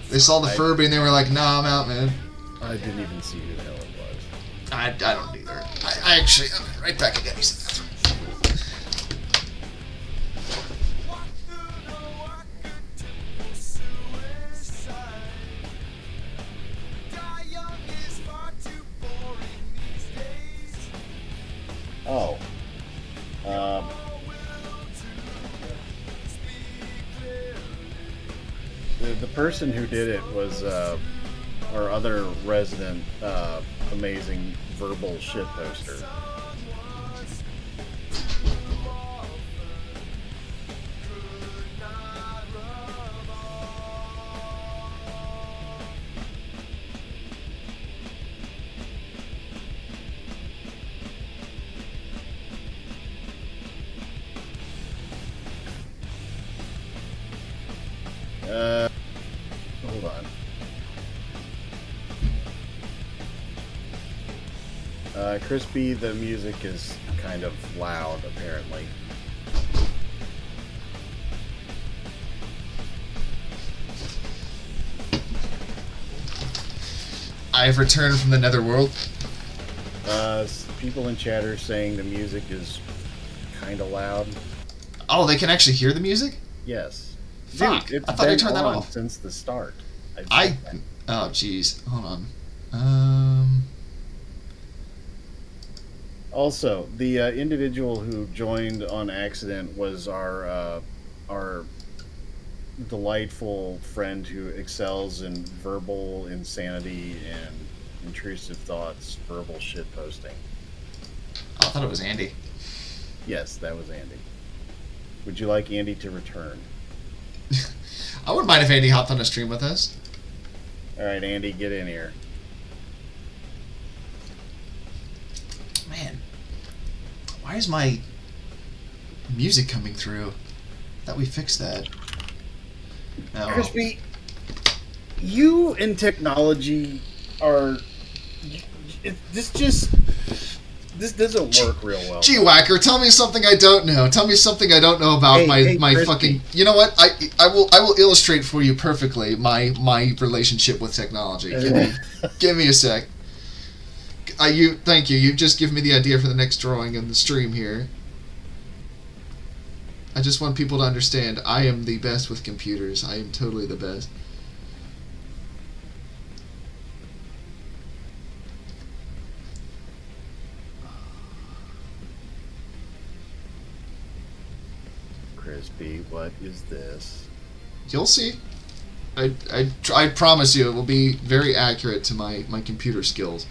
They saw the Furby and they were like, nah, I'm out, man. I didn't even see who the hell it was. I don't either. I actually... I'm right back again. Oh. The person who did it was our other resident amazing verbal shit poster. Hold on. Crispy, the music is kind of loud, apparently. I've returned from the netherworld. People in chat are saying the music is kind of loud. Oh, they can actually hear the music? Yes. Fuck, Dude, it's I thought I been turned that on off. since the start. Oh, jeez. Hold on. Also, the individual who joined on accident was our delightful friend who excels in verbal insanity and intrusive thoughts, verbal shitposting. I thought it was Andy. Yes, that was Andy. Would you like Andy to return? I wouldn't mind if Andy hopped on a stream with us. All right, Andy, get in here. Man, why is my music coming through? Thought we fixed that. No. Crispy, you and technology are. This doesn't work real well. Gee, Whacker, tell me something I don't know. Tell me something I don't know about my Crispy. fucking. You know what? I will illustrate for you perfectly my relationship with technology. Give me a sec. Thank you. You just give me the idea for the next drawing in the stream here. I just want people to understand I am the best with computers. I am totally the best. Crispy, what is this? You'll see. I promise you it will be very accurate to my computer skills.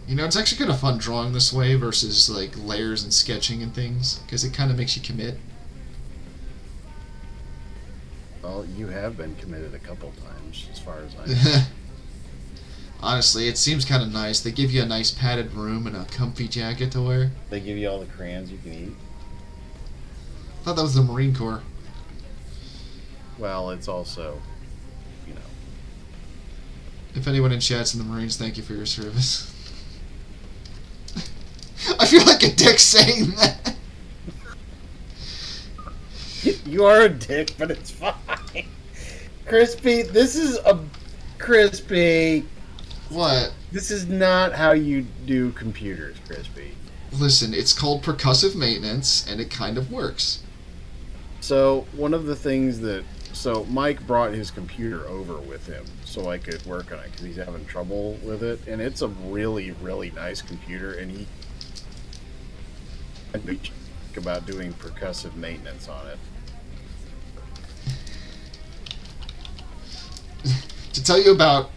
You know, it's actually kind of fun drawing this way versus like layers and sketching and things, because it kind of makes you commit. Well, you have been committed a couple times, as far as I know. Honestly, it seems kind of nice. They give you a nice padded room and a comfy jacket to wear. They give you all the crayons you can eat. I thought that was the Marine Corps. Well, it's also, If anyone in chat's in the Marines, thank you for your service. I feel like a dick saying that. You are a dick, but it's fine. Crispy, this is a... Crispy... What? This is not how you do computers, Crispy. Listen, it's called percussive maintenance, and it kind of works. So, one of the things that... So, Mike brought his computer over with him so I could work on it because he's having trouble with it. And it's a really, really nice computer, and he... about doing percussive maintenance on it. To tell you about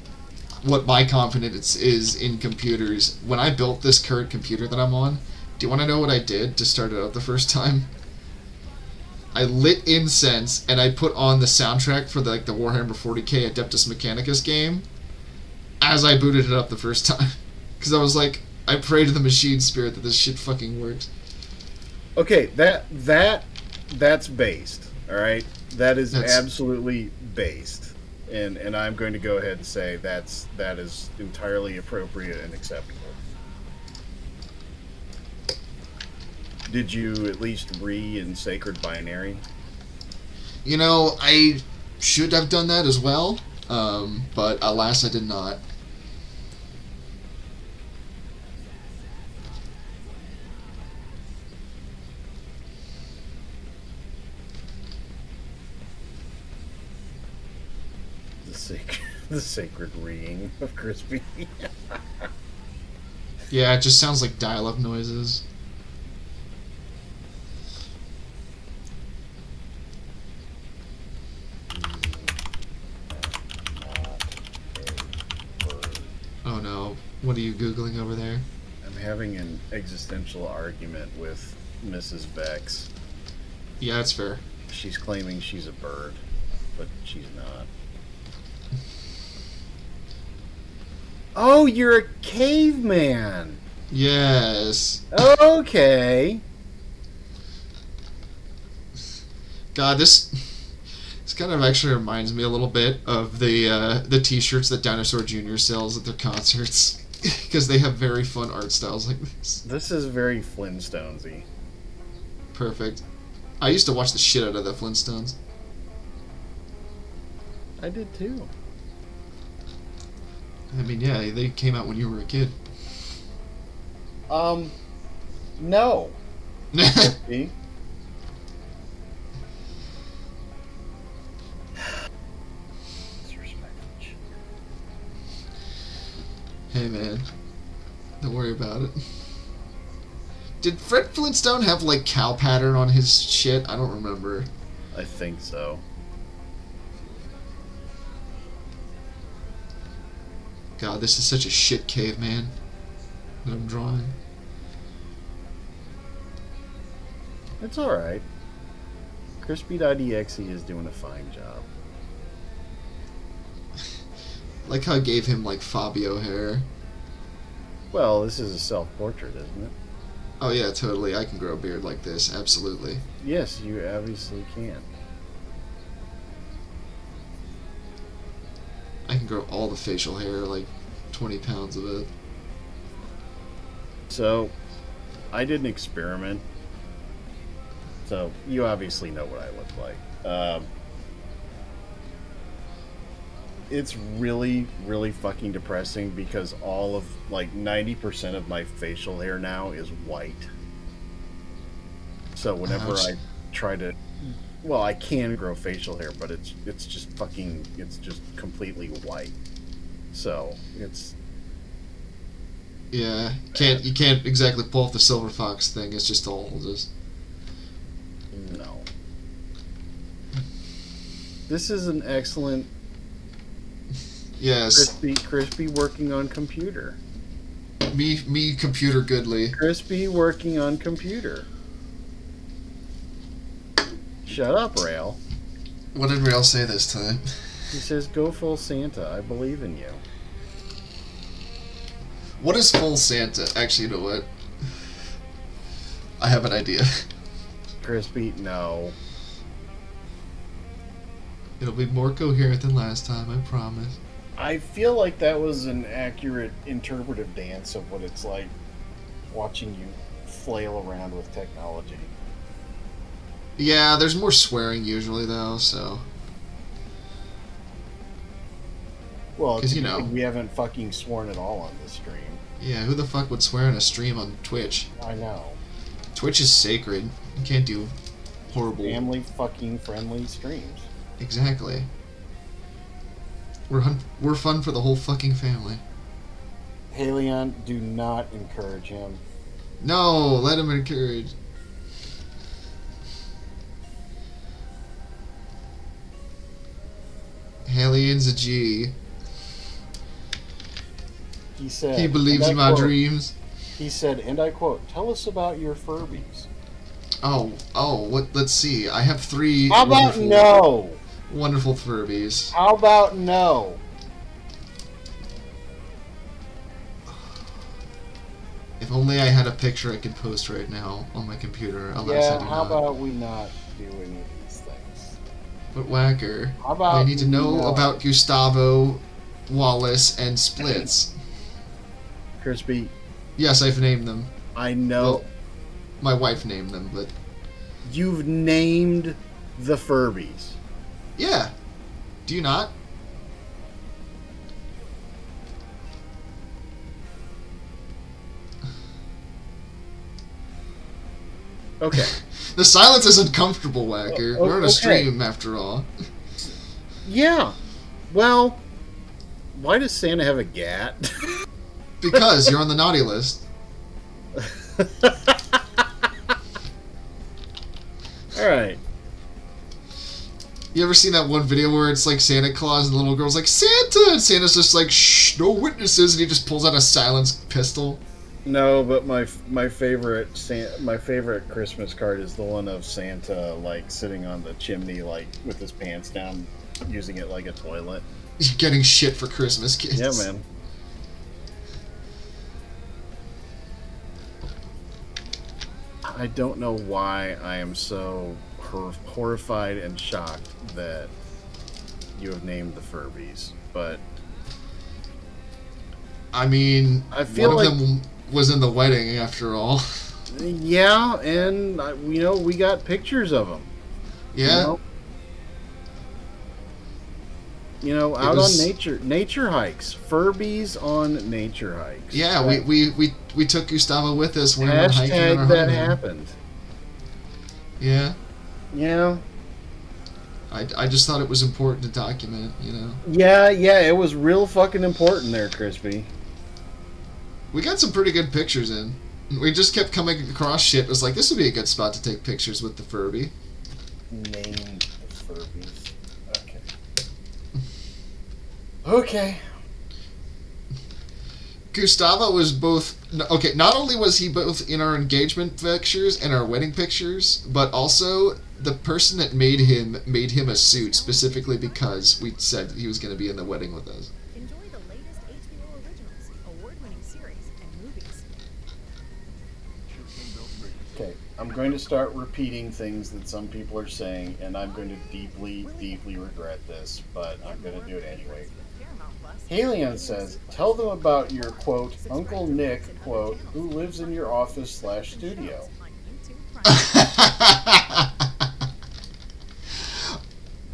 what my confidence is in computers, when I built this current computer that I'm on, do you want to know what I did to start it up the first time? I lit incense and I put on the soundtrack for the Warhammer 40k Adeptus Mechanicus game as I booted it up the first time. Because I was like, I pray to the machine spirit that this shit fucking works. Okay, that's based, alright? That's absolutely based. And I'm going to go ahead and say that is entirely appropriate and acceptable. Did you at least in Sacred Binary? You know, I should have done that as well, but alas I did not. The sacred ringing of Crispy. Yeah, it just sounds like dial-up noises. Oh no, what are you Googling over there? I'm having an existential argument with Mrs. Vex. Yeah, that's fair. She's claiming she's a bird, but she's not. Oh, you're a caveman! Yes. Okay. God, this kind of actually reminds me a little bit of the T-shirts that Dinosaur Jr. sells at their concerts, because they have very fun art styles like this. This is very Flintstonesy. Perfect. I used to watch the shit out of the Flintstones. I did too. I mean, yeah, they came out when you were a kid. No. See? Hey, man. Don't worry about it. Did Fred Flintstone have, like, cow pattern on his shit? I don't remember. I think so. God, this is such a shit caveman that I'm drawing. It's alright. Crispy.exe is doing a fine job. Like how I gave him like Fabio hair. Well, this is a self-portrait, isn't it? Oh yeah, totally. I can grow a beard like this, absolutely. Yes, you obviously can. I can grow all the facial hair, like 20 pounds of it. So, I did an experiment. So, you obviously know what I look like. It's really, really fucking depressing because all of, like, 90% of my facial hair now is white. So, whenever Ouch. I try to... Well, I can grow facial hair, but it's just fucking... It's just completely white. So, it's... Yeah, you can't exactly pull off the silver fox thing. It's just all just. No. This is an excellent Yes, Crispy working on computer. me computer goodly. Crispy working on computer. Shut up, Rail. What did Rail say this time? He says, "Go full Santa. I believe in you." What is full Santa? Actually, you know what? I have an idea. Crispy, no. It'll be more coherent than last time, I promise. I feel like that was an accurate interpretive dance of what it's like watching you flail around with technology. Yeah, there's more swearing usually, though, so. Well, 'Cause, it's you know. we haven't fucking sworn at all on this stream. Yeah, who the fuck would swear in a stream on Twitch? I know. Twitch is sacred. You can't do horrible. Family fucking friendly streams. Exactly. We're fun for the whole fucking family. Halion, do not encourage him. No, let him encourage. Halion's a G. He said, He believes and I in my quote, dreams. He said, and I quote, "Tell us about your Furbies." Let's see. I have 3 How about no? wonderful Furbies. How about no? If only I had a picture I could post right now on my computer. Alas, I Yeah, do how not. about we not do any of these things? But Whacker, How about I need to know no? about Gustavo, Wallace, and Splits. Crispy, Yes, I've named them. I know Well, my wife named them, but you've named the Furbies. yeah. Do you not? Okay. The silence is uncomfortable, Whacker. We're on a okay. stream, after all. Yeah. Well, why does Santa have a gat? Because you're on the naughty list. All right. You ever seen that one video where it's like Santa Claus and the little girl's like, Santa! And Santa's just like, shh, no witnesses, and he just pulls out a silenced pistol. No, but my favorite Christmas card is the one of Santa like sitting on the chimney like with his pants down, using it like a toilet. He's getting shit for Christmas, kids. Yeah, man. I don't know why I am so horrified and shocked that you have named the Furbies, but I mean, I feel one like of them was in the wedding, after all. yeah, and we got pictures of them. Yeah. Out was- on nature hikes, Furbies on nature hikes. Yeah, we took Gustavo with us when we went hiking on our Hashtag that honeymoon. happened. Yeah. Yeah. I just thought it was important to document, Yeah, it was real fucking important there, Crispy. We got some pretty good pictures in. We just kept coming across shit. It was like, this would be a good spot to take pictures with the Furby. Named Furbies. Okay. Okay. Gustavo was both... Okay, not only was he both in our engagement pictures and our wedding pictures, but also the person that made him a suit specifically because we said he was going to be in the wedding with us. Enjoy the latest HBO originals, award-winning series, and movies. Okay, I'm going to start repeating things that some people are saying, and I'm going to deeply, deeply regret this, but I'm going to do it anyway. Halion says, tell them about your, quote, Uncle Nick, quote, who lives in your office/studio.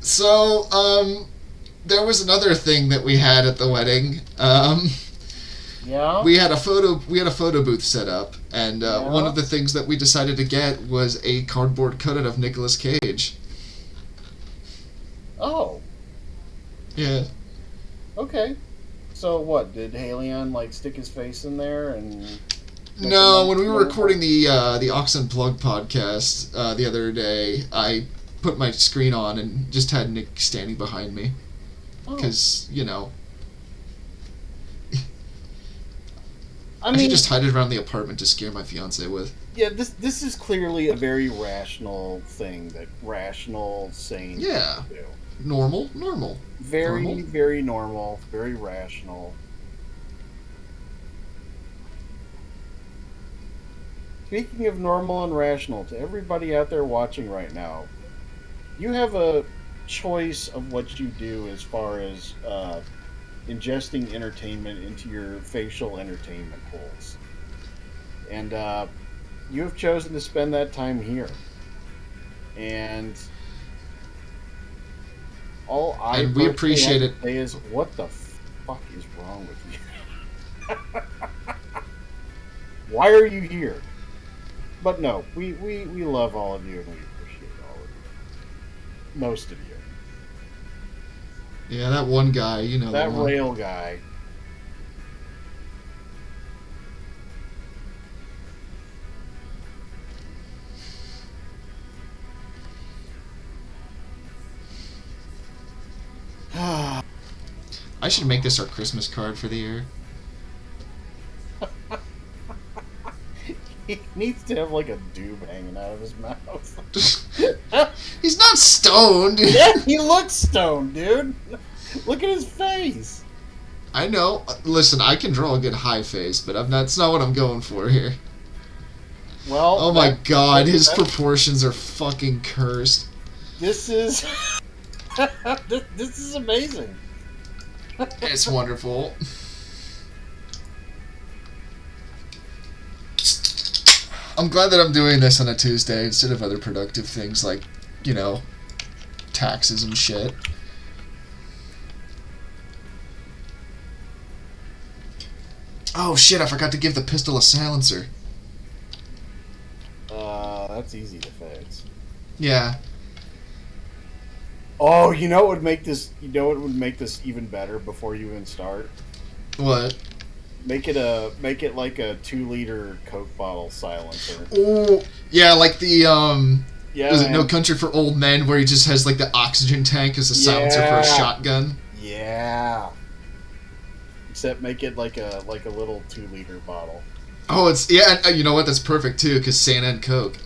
So, there was another thing that we had at the wedding. Yeah? We had a photo booth set up, and one of the things that we decided to get was a cardboard cutout of Nicolas Cage. Oh, Yeah. okay. So what, did Halion, like, stick his face in there and... No, when we were recording the Ox Unplugged podcast the other day, I put my screen on and just had Nick standing behind me. Because, you know... I should just hide it around the apartment to scare my fiance with. Yeah, this is clearly a very rational thing that rational, sane Yeah. people do. Normal. Very, Normal. very normal, very rational. Speaking of normal and rational, to everybody out there watching right now, you have a choice of what you do as far as ingesting entertainment into your facial entertainment holes. And you have chosen to spend that time here. And all I And we appreciate have to it. say is, what the fuck is wrong with you? Why are you here? But no, we love all of you and we appreciate all of you. Most of you. Yeah, that one guy, you know. That the one. rail guy. I should make this our Christmas card for the year. He needs to have like a doob hanging out of his mouth. He's not stoned. Yeah, he looks stoned, dude. Look at his face. I know. Listen, I can draw a good high face, but that's not what I'm going for here. Well, Oh my god, his proportions are fucking cursed. This is this is amazing. It's wonderful. I'm glad that I'm doing this on a Tuesday instead of other productive things like, you know, taxes and shit. Oh shit, I forgot to give the pistol a silencer. That's easy to fix. Yeah. Oh, you know what would make this? You know what would make this even better before you even start? What? Make it like a 2-liter Coke bottle silencer. Oh, yeah, like the Yeah, was it man. No Country for Old Men, where he just has like the oxygen tank as a silencer for a Yeah. shotgun? Yeah. Except make it like a little 2-liter bottle. Oh, it's yeah. And, you know what? That's perfect too, because Santa and Coke.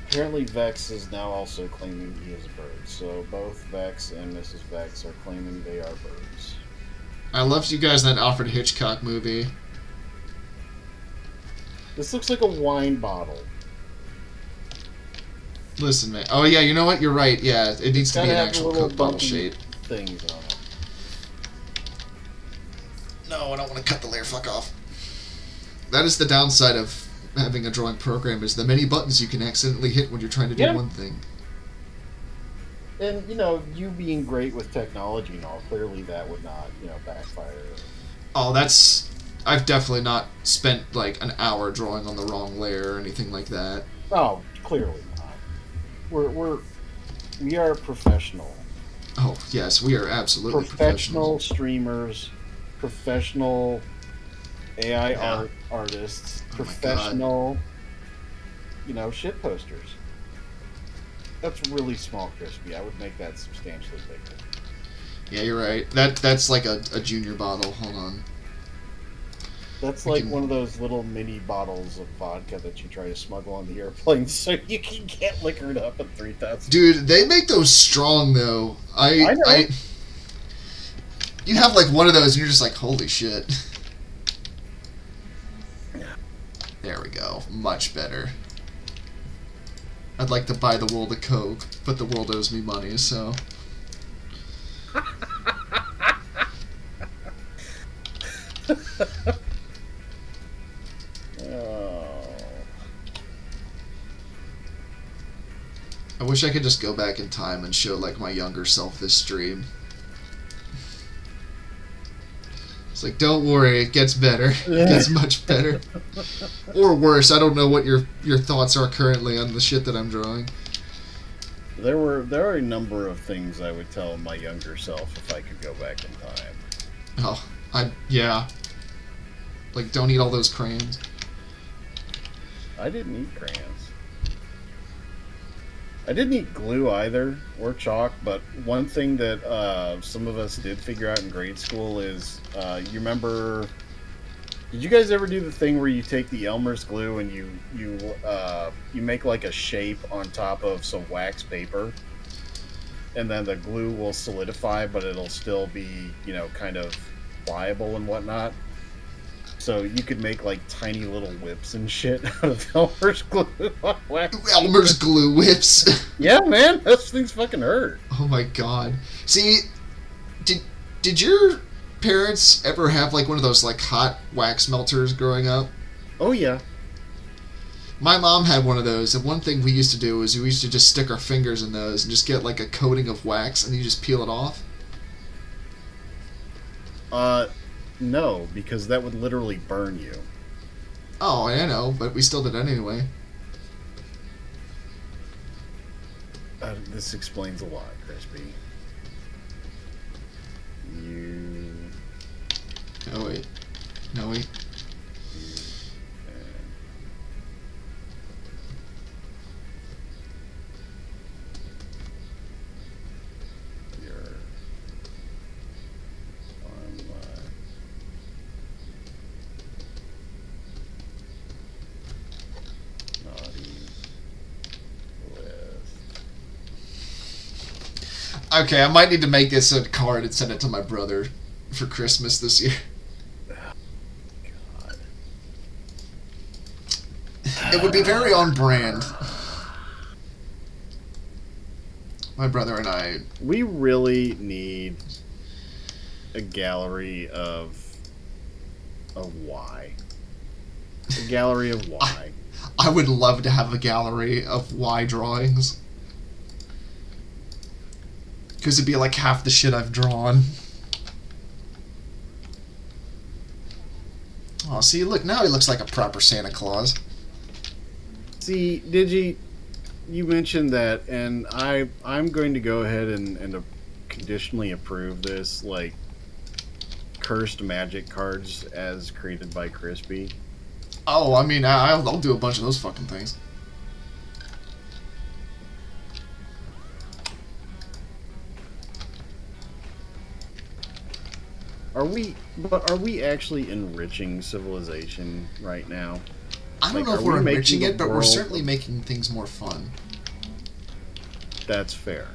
Apparently, Vex is now also claiming he is a bird. So both Vex and Mrs. Vex are claiming they are birds. I loved you guys in that Alfred Hitchcock movie. This looks like a wine bottle. Listen, man. Oh yeah, you know what? You're right. Yeah, it needs to be Gotta an have actual little Coke bottle bumpy shape. things on it. No, I don't want to cut the layer. Fuck off. That is the downside of having a drawing program, is the many buttons you can accidentally hit when you're trying to do Yeah. one thing. And, you know, you being great with technology and all, clearly that would not, backfire. Oh, I've definitely not spent like an hour drawing on the wrong layer or anything like that. Oh, clearly not. We are professional. Oh, yes, we are absolutely Professional professionals. streamers, professional AI Yeah. artists, Oh my professional, shit posters. That's really small, Crispy. I would make that substantially bigger. Yeah, you're right. That's like a junior bottle. Hold on. That's We like can- one of those little mini bottles of vodka that you try to smuggle on the airplane so you can get liquored up at 3,000. Dude, they make those strong though. I know. You have like one of those and you're just like, holy shit. There we go. Much better. I'd like to buy the world a Coke, but the world owes me money, so. Oh. I wish I could just go back in time and show like my younger self this stream. It's like, don't worry, it gets better. It gets much better. Or worse, I don't know what your thoughts are currently on the shit that I'm drawing. There are a number of things I would tell my younger self if I could go back in time. Oh, yeah. Like, don't eat all those crayons. I didn't eat crayons. I didn't eat glue either, or chalk, but one thing that some of us did figure out in grade school is, you remember, did you guys ever do the thing where you take the Elmer's glue and you make like a shape on top of some wax paper, and then the glue will solidify, but it'll still be, kind of pliable and whatnot? So you could make like tiny little whips and shit out of Elmer's glue on wax. Elmer's glue whips. Yeah, man, those things fucking hurt. Oh my god. See, did your parents ever have like one of those like hot wax melters growing up? Oh yeah. My mom had one of those, and one thing we used to do is we used to just stick our fingers in those and just get like a coating of wax, and you just peel it off. No, because that would literally burn you. Oh, I know, but we still did it anyway. This explains a lot, Crispy. No, wait. No, wait. Okay, I might need to make this a card and send it to my brother for Christmas this year. God. It would be very on brand. My brother and I. We really need a gallery of why. A gallery of why. I would love to have a gallery of Y drawings. Because it'd be like half the shit I've drawn. Oh, see, look, now he looks like a proper Santa Claus. See, Digi, you mentioned that, and I'm going to go ahead and conditionally approve this, like, cursed magic cards as created by Crispy. Oh, I mean, I'll do a bunch of those fucking things. Are we actually enriching civilization right now? I don't Like, know if are we're we making enriching the it, but we're world- certainly making things more fun. That's fair.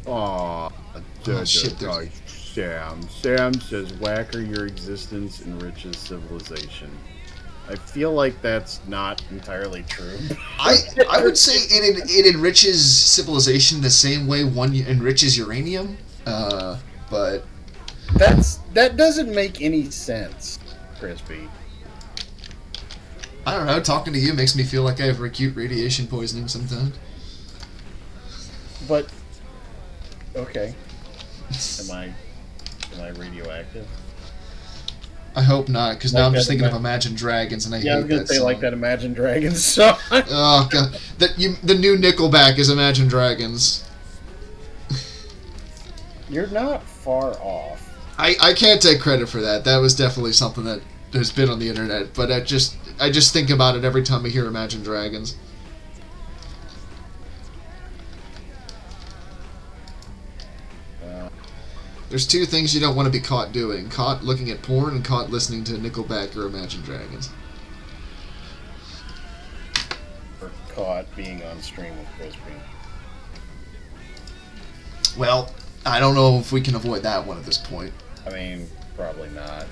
Aw, shit, Sam says, Whacker, your existence enriches civilization. I feel like that's not entirely true. I would say it enriches civilization the same way one enriches uranium, but That doesn't make any sense, Crispy. I don't know. Talking to you makes me feel like I have acute radiation poisoning sometimes. But okay, am I radioactive? I hope not, because Like now I'm that just thinking of Ima- Imagine Dragons, and I Yeah, I was hate gonna that say song. like that Imagine Dragons song. Oh god, the new Nickelback is Imagine Dragons. You're not far off. I can't take credit for that. That was definitely something that has been on the internet, but I just think about it every time I hear Imagine Dragons. There's two things you don't want to be caught doing: caught looking at porn and caught listening to Nickelback or Imagine Dragons. Or caught being on stream with Crispy. Well, I don't know if we can avoid that one at this point. I mean, probably not.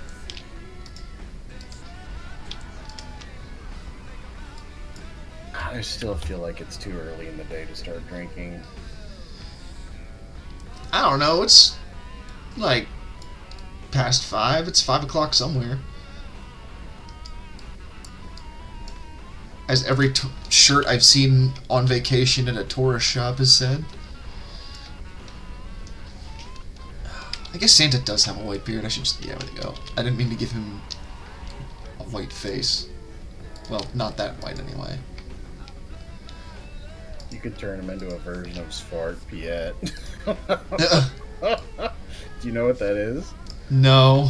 I still feel like it's too early in the day to start drinking. I don't know. It's like past 5. It's 5 o'clock somewhere. As every shirt I've seen on vacation at a tourist shop has said. I guess Santa does have a white beard. I should just... Yeah, there we go. I didn't mean to give him a white face. Well, not that white anyway. You could turn him into a version of Svart Piet. Do you know what that is? No.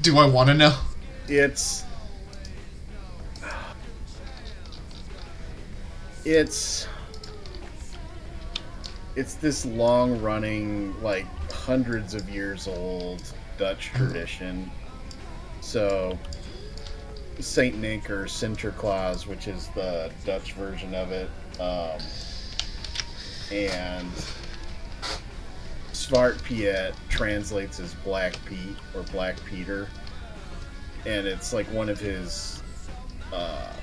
Do I want to know? It's this long-running, like hundreds of years old Dutch tradition. So Saint Nick or Sinterklaas, which is the Dutch version of it, and Svart Piet translates as Black Pete or Black Peter, and it's like one of his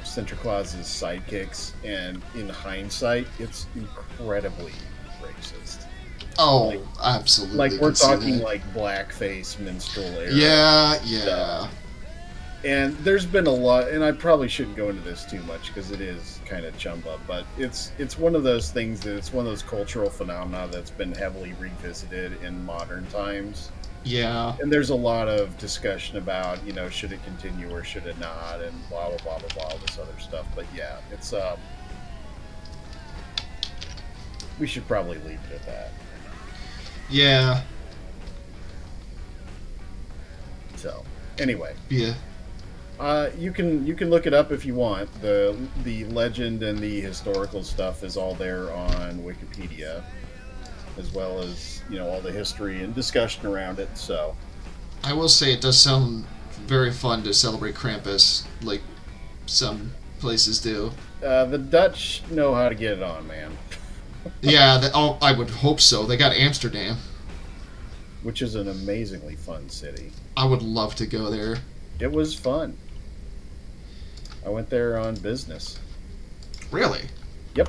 Sinterklaas's sidekicks, and in hindsight, it's incredibly racist. Oh, Like- absolutely. Like, we're could see talking that. like blackface minstrel era. Yeah. And there's been a lot, and I probably shouldn't go into this too much because it is kind of chump up, but it's one of those things that it's one of those cultural phenomena that's been heavily revisited in modern times. Yeah. And there's a lot of discussion about, should it continue or should it not, and blah blah blah blah blah, all this other stuff. But yeah, it's we should probably leave it at that. Yeah. So anyway, Yeah. you can look it up if you want. The legend and the historical stuff is all there on Wikipedia, as well as all the history and discussion around it. So I will say it does sound very fun to celebrate Krampus, like some places do. the Dutch know how to get it on, man. Yeah, I would hope so. They got Amsterdam. Which is an amazingly fun city. I would love to go there. It was fun. I went there on business. Really? Yep.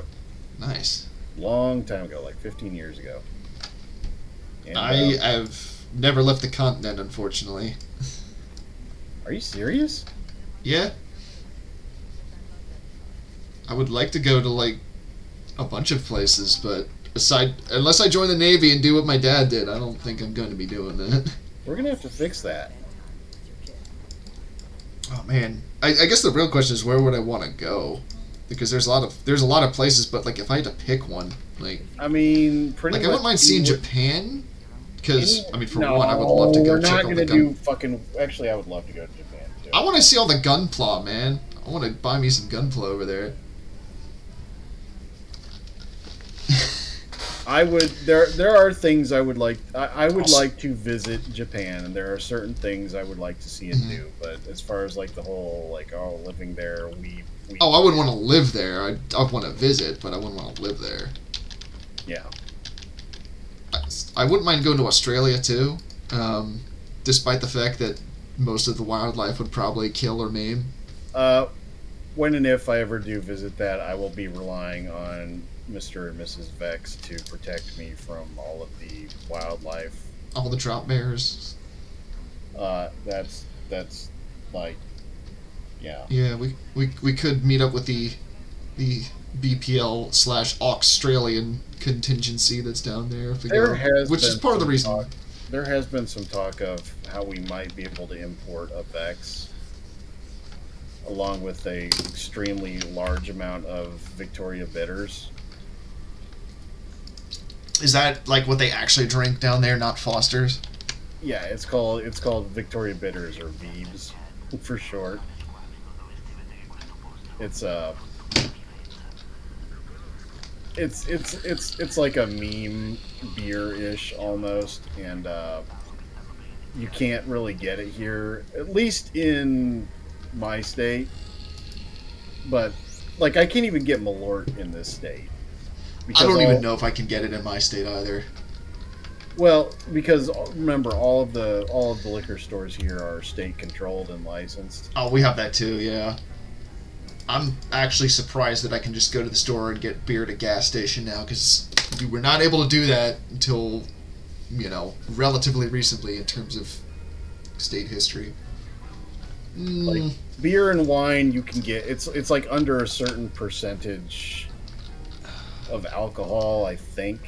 Nice. Long time ago, like 15 years ago. And, I have never left the continent, unfortunately. are you serious? Yeah. I would like to go to, like, a bunch of places, but unless I join the Navy and do what my dad did, I don't think I'm going to be doing that. We're gonna have to fix that. Oh man, I guess the real question is where would I want to go? Because there's a lot of places, but like if I had to pick one, like I mean, pretty I much. wouldn't mind seeing you would- Japan. Because I mean, for No, one, I would love to go we're check not out gonna the do gun. fucking. Actually, I would love to go to Japan too. I want to see all the gunpla, man. I want to buy me some gunpla over there. I would. There are things I would like. I would Also- like to visit Japan, and there are certain things I would like to see and do. But as far as like the whole living there, we Oh, I wouldn't want to live there. I want to visit, but I wouldn't want to live there. yeah. I wouldn't mind going to Australia too, despite the fact that most of the wildlife would probably kill or maim. When and if I ever do visit that, I will be relying on Mr. and Mrs. Vex to protect me from all of the wildlife. All the drop bears. That's like, yeah. Yeah, we could meet up with the BPL / Australian contingency that's down there. If we There go, has which is been part of the some reason. talk- there has been some talk of how we might be able to import effects along with a extremely large amount of Victoria bitters. Is that like what they actually drink down there, not Foster's? Yeah, it's called Victoria bitters, or Veebs for short. It's it's like a meme beer-ish almost, and you can't really get it here, at least in my state. But like, I can't even get Malort in this state. I don't even know if I can get it in my state either. Well, because remember, all of the liquor stores here are state controlled and licensed. Oh, we have that too, yeah. I'm actually surprised that I can just go to the store and get beer at a gas station now, because we were not able to do that until, relatively recently in terms of state history. Like beer and wine, you can get it's like under a certain percentage of alcohol. I think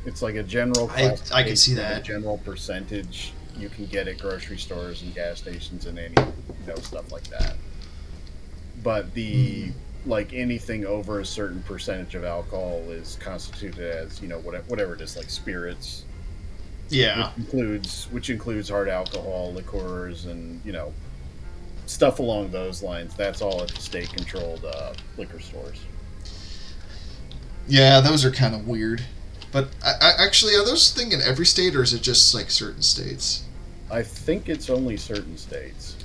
it's like a general. I can see that. A general percentage you can get at grocery stores and gas stations and any stuff like that. But the like anything over a certain percentage of alcohol is constituted as whatever it is, like spirits. Yeah, which includes hard alcohol, liqueurs, and stuff along those lines. That's all at the state-controlled liquor stores. Yeah, those are kind of weird. But I actually, are those thing in every state, or is it just like certain states? I think it's only certain states.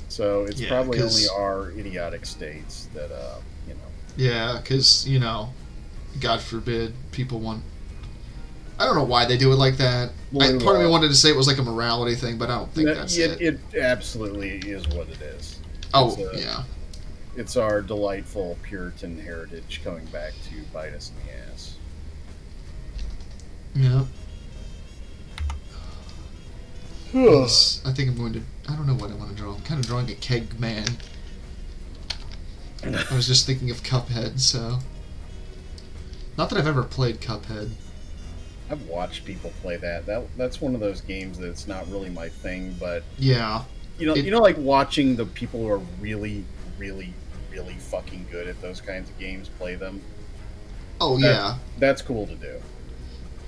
So it's probably only our idiotic states that, Yeah, because, God forbid, people want... I don't know why they do it like that. Part of me wanted to say it was like a morality thing, but I don't think that's it. It absolutely is what it is. Oh, yeah. It's our delightful Puritan heritage coming back to bite us in the ass. Yeah. I think I'm going to... I don't know what I want to draw. I'm kind of drawing a keg man. I was just thinking of Cuphead, so... Not that I've ever played Cuphead. I've watched people play that. That's one of those games that's not really my thing, but... Yeah. Like watching the people who are really, really, really fucking good at those kinds of games play them. Oh, yeah. That's cool to do.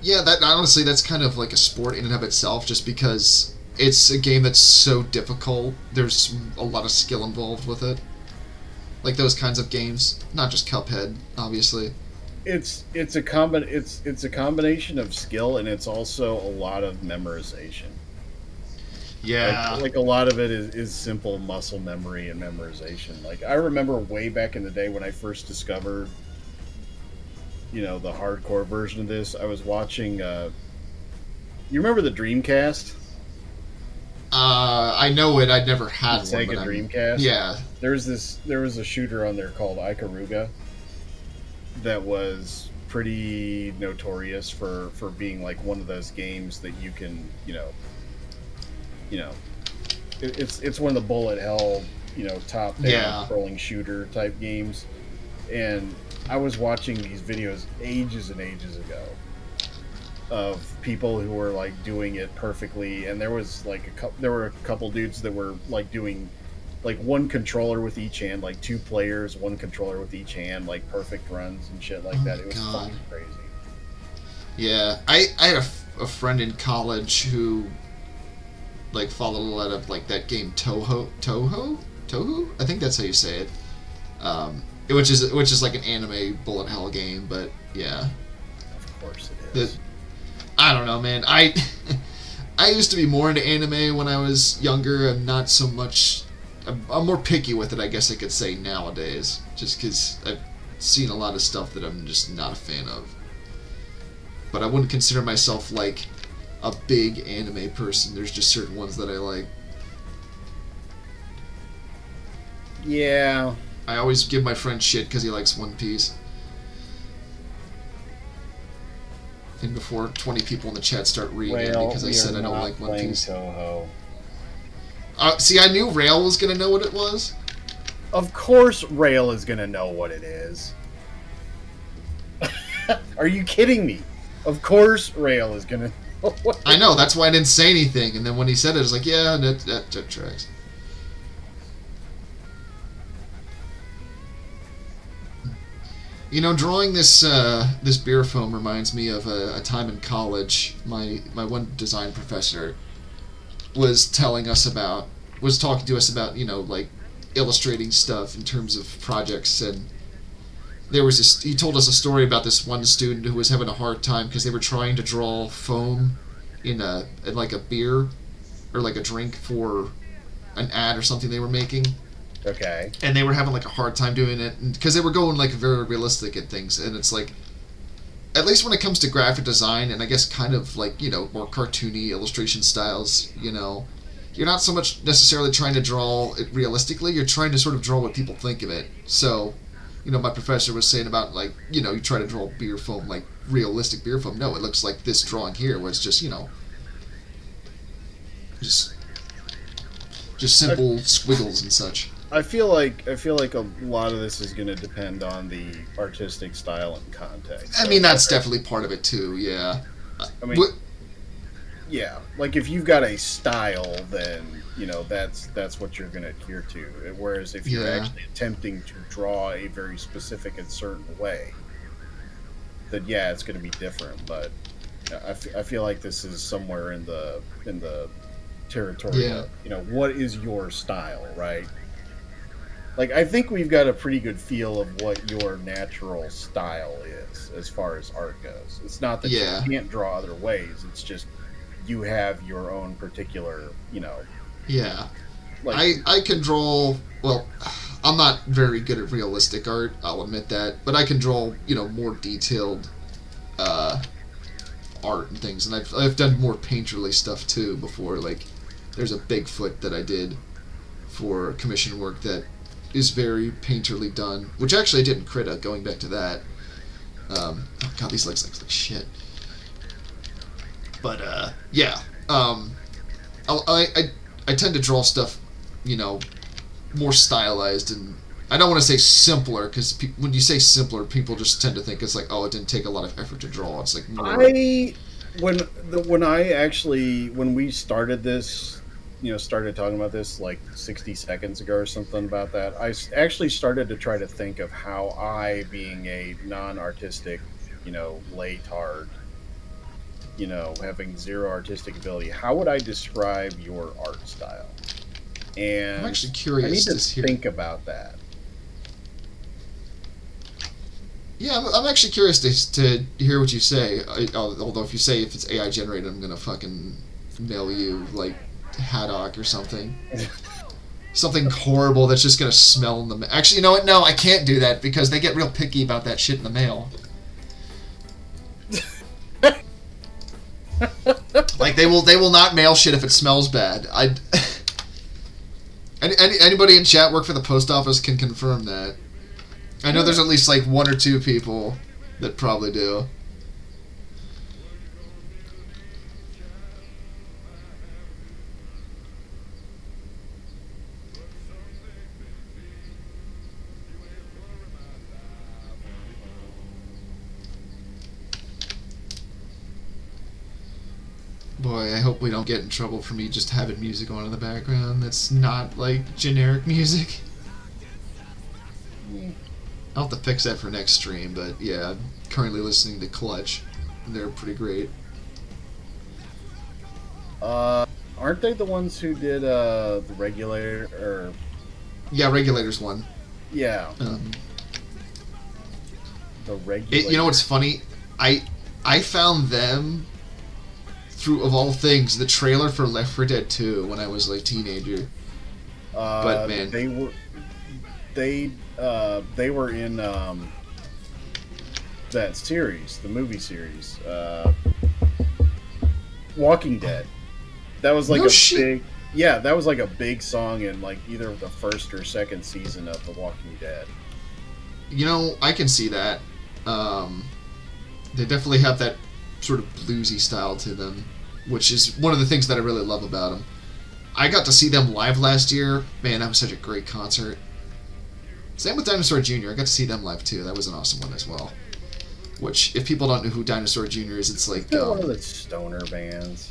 Yeah, honestly, that's kind of like a sport in and of itself, just because it's a game that's so difficult. There's a lot of skill involved with it. Like those kinds of games, not just Cuphead, obviously. It's a combination of skill, and it's also a lot of memorization. Yeah. Like a lot of it is simple muscle memory and memorization. Like, I remember way back in the day when I first discovered the hardcore version of this. I was watching you remember the Dreamcast? I know it. I'd never had the one. Sega Dreamcast? Yeah. There was a shooter on there called Ikaruga that was pretty notorious for being like one of those games that you can, it's one of the bullet hell, top down scrolling shooter type games. And I was watching these videos ages and ages ago of people who were like doing it perfectly, and there was like there were a couple dudes that were like doing like one controller with each hand, like 2 players, one controller with each hand, like perfect runs and shit like that. It was fucking crazy. Yeah, I had a friend in college who like followed a lot of like that game Tohu. I think that's how you say it. Which is like an anime bullet hell game, but yeah. Of course it is. I don't know, man. I used to be more into anime when I was younger, and not so much. I'm more picky with it, I guess I could say, nowadays, just because I've seen a lot of stuff that I'm just not a fan of. But I wouldn't consider myself like a big anime person. There's just certain ones that I like. Yeah. I always give my friend shit because he likes One Piece. And before 20 people in the chat start reading because I said I don't like One Piece. Toho. See, I knew Rail was going to know what it was. Of course Rail is going to know what it is. Are you kidding me? Of course Rail is going to... I know, that's why I didn't say anything. And then when he said it, I was like, yeah, that tracks. You know, drawing this this beer foam reminds me of a time in college. My one design professor was talking to us about, you know, like illustrating stuff in terms of projects, and he told us a story about this one student who was having a hard time because they were trying to draw foam in like a beer or like a drink for an ad or something they were making. Okay. And they were having like a hard time doing it because they were going like very realistic at things, and it's like, at least when it comes to graphic design and I guess kind of like, you know, more cartoony illustration styles, you know, you're not so much necessarily trying to draw it realistically, you're trying to sort of draw what people think of it. So, you know, my professor was saying about, like, you know, you try to draw beer foam, like realistic beer foam. No, it looks like this drawing here where it's just, you know, just simple squiggles and such. I feel like a lot of this is going to depend on the artistic style and context. I mean, that's definitely part of it too. Yeah. I mean, yeah. Like if you've got a style, then you know that's what you're going to adhere to. Whereas if you're actually attempting to draw a very specific and certain way, then yeah, it's going to be different. But I feel like this is somewhere in the territory. Yeah. Of, you know, what is your style, right? Like, I think we've got a pretty good feel of what your natural style is as far as art goes. It's not that you can't draw other ways. It's just you have your own particular, you know. Yeah. Like, I can draw, well, I'm not very good at realistic art, I'll admit that, but I can draw, you know, more detailed art and things. And I've done more painterly stuff too before. Like, there's a Bigfoot that I did for commission work that is very painterly done, which actually I did in Krita, going back to that. Oh god, these legs look like shit. But yeah, I tend to draw stuff, you know, more stylized, and I don't want to say simpler, because when you say simpler, people just tend to think it's like, oh, it didn't take a lot of effort to draw. It's like more. When we started this, you know, started talking about this like 60 seconds ago or something about that, I actually started to try to think of how I, being a non-artistic, you know, laytard, you know, having zero artistic ability, how would I describe your art style? And I'm actually curious I need to think about that. Yeah, I'm actually curious to hear what you say. Although if you say if it's AI generated, I'm gonna fucking mail you like haddock or something. Something horrible that's just gonna smell in the mail. Actually, you know what? No, I can't do that because they get real picky about that shit in the mail. Like they will not mail shit if it smells bad. Anybody in chat work for the post office can confirm that. I know there's at least like one or two people that probably do. Boy, I hope we don't get in trouble for me just having music on in the background that's not, like, generic music. I'll have to fix that for next stream, but yeah, I'm currently listening to Clutch. They're pretty great. Aren't they the ones who did the Regulator, or... Yeah, Regulator's one. Yeah. The Regulator. You know what's funny? I found them through, of all things, the trailer for Left 4 Dead 2 when I was like a teenager. But man, they were in that series, the movie series, Walking Dead. That was like big, yeah, that was like a big song in like either the first or second season of The Walking Dead. You know, I can see that. They definitely have that sort of bluesy style to them, which is one of the things that I really love about them. I got to see them live last year. Man, that was such a great concert. Same with Dinosaur Jr. I got to see them live too. That was an awesome one as well. which, if people don't know who Dinosaur Jr. is, it's like, They're one of the stoner bands.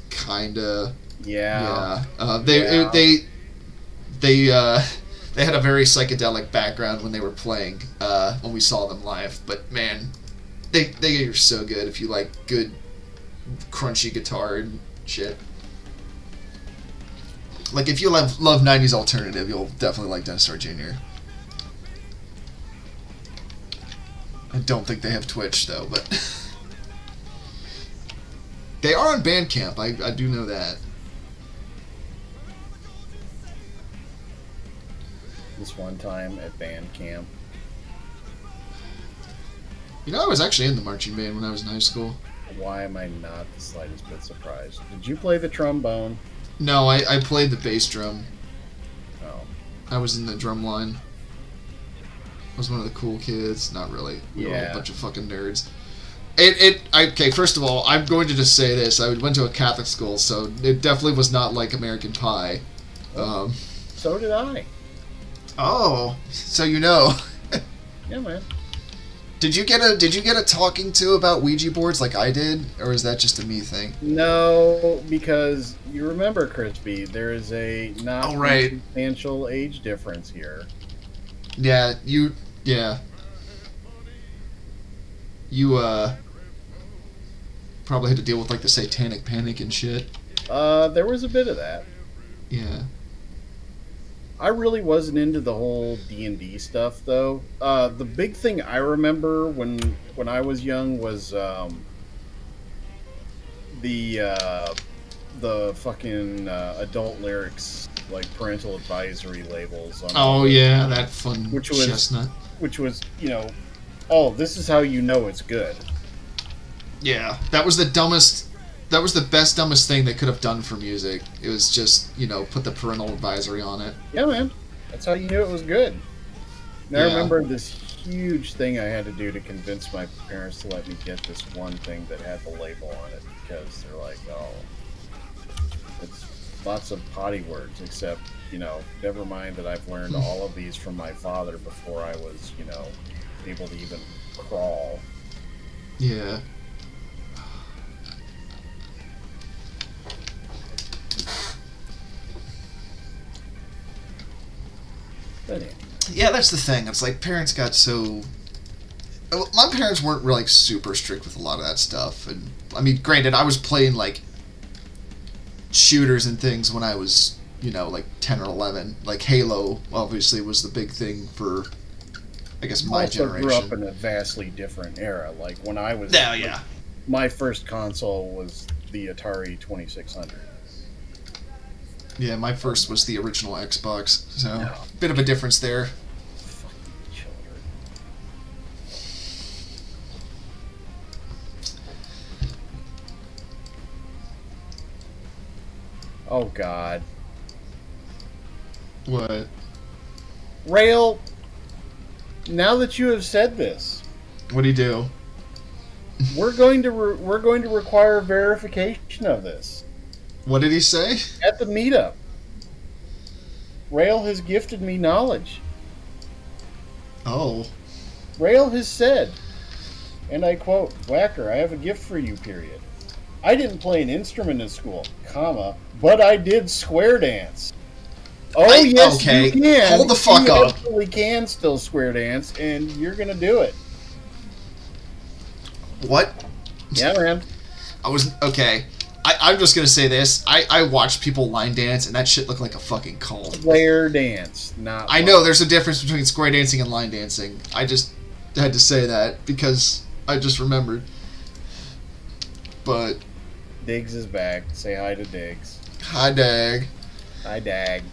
Kinda. Yeah. They had a very psychedelic background when they were playing, when we saw them live, but man, they are so good if you like good, crunchy guitar and shit. Like, if you love 90s alternative, you'll definitely like Dinosaur Jr. I don't think they have Twitch, though, but... they are on Bandcamp, I do know that. This one time at band camp. You know, I was actually in the marching band when I was in high school. Why am I not the slightest bit surprised? Did you play the trombone? No, I played the bass drum. Oh. I was in the drum line. I was one of the cool kids. Not really. We were all a Yeah. bunch of fucking nerds. Okay, first of all, I'm going to just say this. I went to a Catholic school, so it definitely was not like American Pie. So did I. Oh, so you know. Yeah, man. Did you get a talking to about Ouija boards like I did, or is that just a me thing? No, because you remember, Crispy, there is a not Oh, right. substantial age difference here. Yeah, you probably had to deal with like the satanic panic and shit. There was a bit of that. Yeah. I really wasn't into the whole D&D stuff, though. The big thing I remember when I was young was the fucking adult lyrics, like parental advisory labels. On Oh yeah, that fun Which was- chestnut. which was, oh, this is how you know it's good. Yeah, that was the best, dumbest thing they could have done for music. It was just, put the parental advisory on it. Yeah, man. That's how you knew it was good. And I Yeah. remember this huge thing I had to do to convince my parents to let me get this one thing that had the label on it, because they're like, oh, it's lots of potty words, except, never mind that I've learned all of these from my father before I was, able to even crawl. Yeah. But anyway. Yeah, that's the thing. It's like parents got so... My parents weren't really super strict with a lot of that stuff. And I mean, granted, I was playing like shooters and things when I was, like 10 or 11. Like Halo, obviously, was the big thing for, I guess, my also generation. grew up in a vastly different era. Like when I was... Yeah. My first console was the Atari 2600. Yeah, my first was the original Xbox, so No. bit of a difference there. Fucking children. Oh, God. What? Rail, now that you have said this, What do you do? we're going to require verification of this. What did he say? At the meetup, Rail has gifted me knowledge. Oh. Rail has said, and I quote, "Whacker, I have a gift for you, period. I didn't play an instrument in school, comma, but I did square dance." Oh, yes, okay. you can. Hold the fuck you up. absolutely can still square dance, and you're going to do it. What? Yeah, man. Okay. I'm just gonna say this. I watched people line dance, and that shit looked like a fucking cult. Square dance, not... I know there's a difference between square dancing and line dancing. I just had to say that because I just remembered. But Diggs is back. Say hi to Diggs. hi, Dag. Hi, Dag.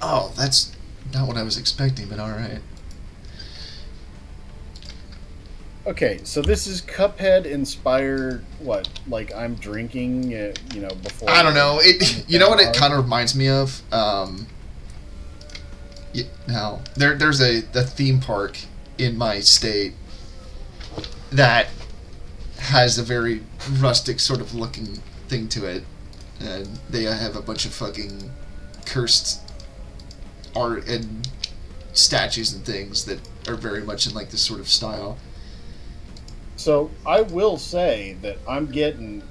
Oh, that's not what I was expecting, but all right. Okay, so this is Cuphead inspired. What? Like I'm drinking, before. I don't know. You know what it kind of reminds me of? There's a theme park in my state that has a very rustic sort of looking thing to it, and they have a bunch of fucking cursed art and statues and things that are very much in like this sort of style. So I will say that I'm getting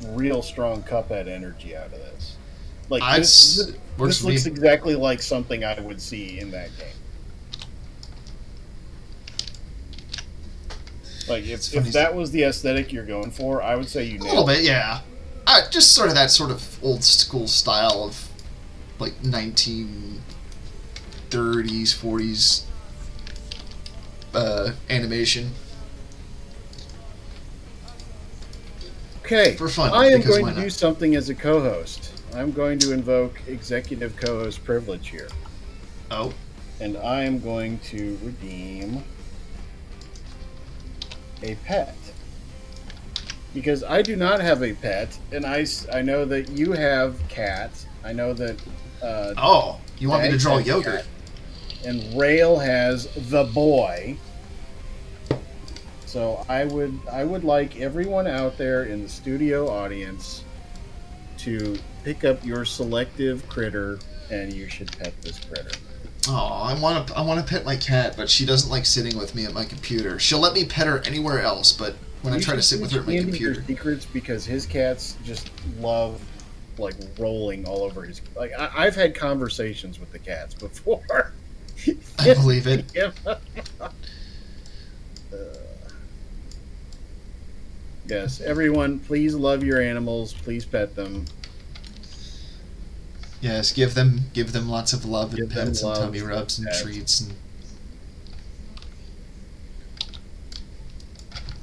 real strong Cuphead energy out of this. Like this looks exactly like something I would see in that game. Like if that was the aesthetic you're going for, I would say you nailed a little bit, yeah. Just sort of that sort of old school style of like 1930s, 40s animation. Okay, for fun. I am going to do something as a co-host. I'm going to invoke executive co-host privilege here. Oh. And I am going to redeem a pet. Because I do not have a pet, and I know that you have cat. I know that... you want me to draw yogurt? Cat, and Rail has the boy. So I would like everyone out there in the studio audience to pick up your selective critter, and you should pet this critter. Oh, I want to pet my cat, but she doesn't like sitting with me at my computer. She'll let me pet her anywhere else, but when I try to sit with her at my computer, secrets, because his cats just love like rolling all over his. Like I've had conversations with the cats before. I believe it. Yes, everyone, please love your animals. Please pet them. Yes, give them lots of love and pets and tummy rubs and treats and.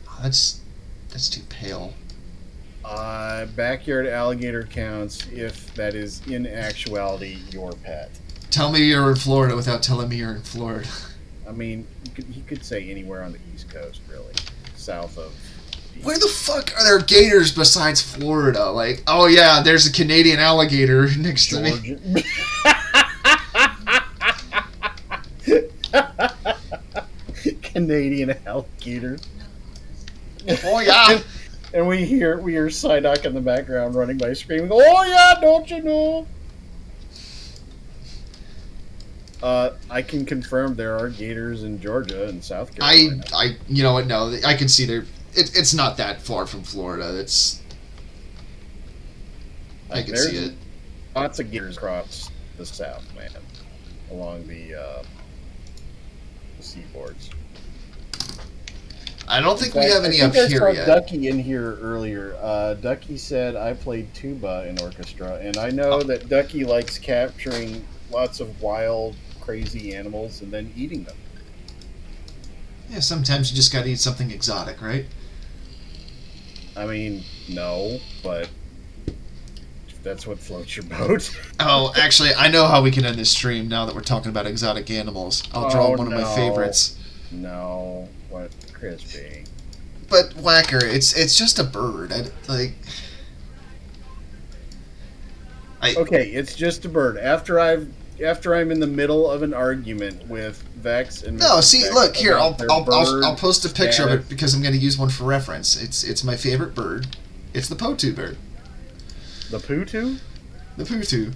Oh, that's too pale. Backyard alligator counts if that is in actuality your pet. Tell me you're in Florida without telling me you're in Florida. I mean, you could say anywhere on the East Coast, really, south of. Where the fuck are there gators besides Florida? Like, oh yeah, there's a Canadian alligator next to me. Canadian alligator. Oh yeah. And we hear Psyduck in the background running by screaming, "Oh yeah, don't you know?" I can confirm there are gators in Georgia and South Carolina. You know what? No, I can see there. It's not that far from Florida. I can see it. Lots of gators across the South, man, along the seaboards. I don't think we have any up here yet. Ducky in here earlier. Ducky said I played tuba in orchestra, and I know that Ducky likes capturing lots of wild, crazy animals and then eating them. Yeah, sometimes you just gotta eat something exotic, right? I mean, no, but if that's what floats your boat. Oh, actually, I know how we can end this stream now that we're talking about exotic animals. I'll draw one of my favorites. No, what, Crispy? But Whacker, it's just a bird. Okay, it's just a bird. After I'm in the middle of an argument with Vex and no, see, Vex look here. I'll bird post a picture of it because I'm going to use one for reference. It's my favorite bird. It's the Potu bird. The Potu? The Potu.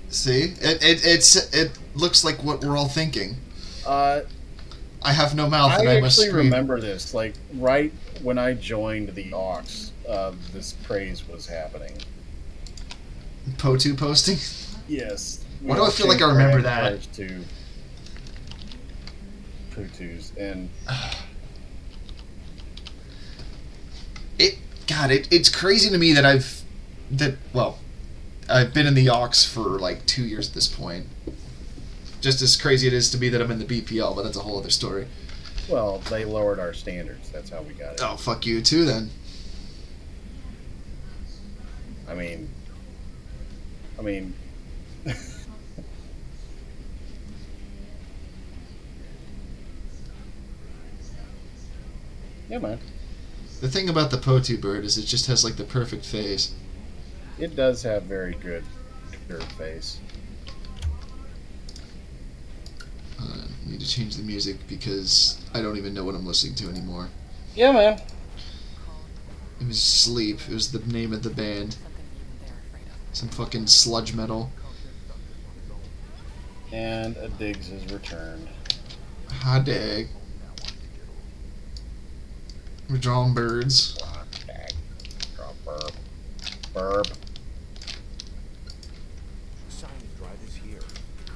See, it looks like what we're all thinking. I have no mouth and I must scream. I actually remember this. Like right when I joined the Aux, this craze was happening. Potu posting? Yes. Why do I feel like I remember that? To Potus and it's crazy to me that I've been in the Aux for like 2 years at this point. Just as crazy it is to me that I'm in the BPL, but that's a whole other story. Well, they lowered our standards. That's how we got it. Oh, fuck you too then. I mean yeah, man. The thing about the Potu bird is it just has like the perfect face. It does have very good face. Need to change the music because I don't even know what I'm listening to anymore. Yeah, man. It was Sleep. It was the name of the band. Some fucking sludge metal. And a Diggs is returned. Hi, dig. We're drawing birds. Draw burb. Burb. Sign to drive this year.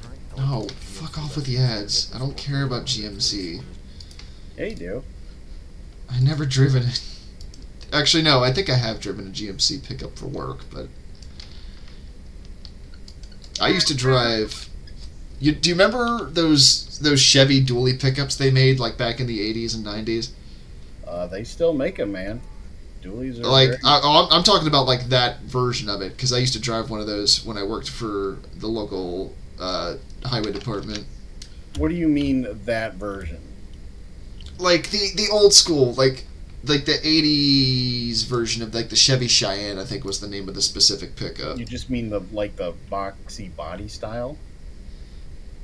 Current No, fuck off with the ads. I don't care about GMC. Yeah, you do. I never driven it. Actually, no, I think I have driven a GMC pickup for work, but I used to drive. Do you remember those Chevy dually pickups they made like back in the 80s and 90s? They still make them, man. Dualies are Like very- I'm talking about like that version of it because I used to drive one of those when I worked for the local highway department. What do you mean that version? Like the old school, like the 80s version of like the Chevy Cheyenne, I think was the name of the specific pickup. You just mean the boxy body style?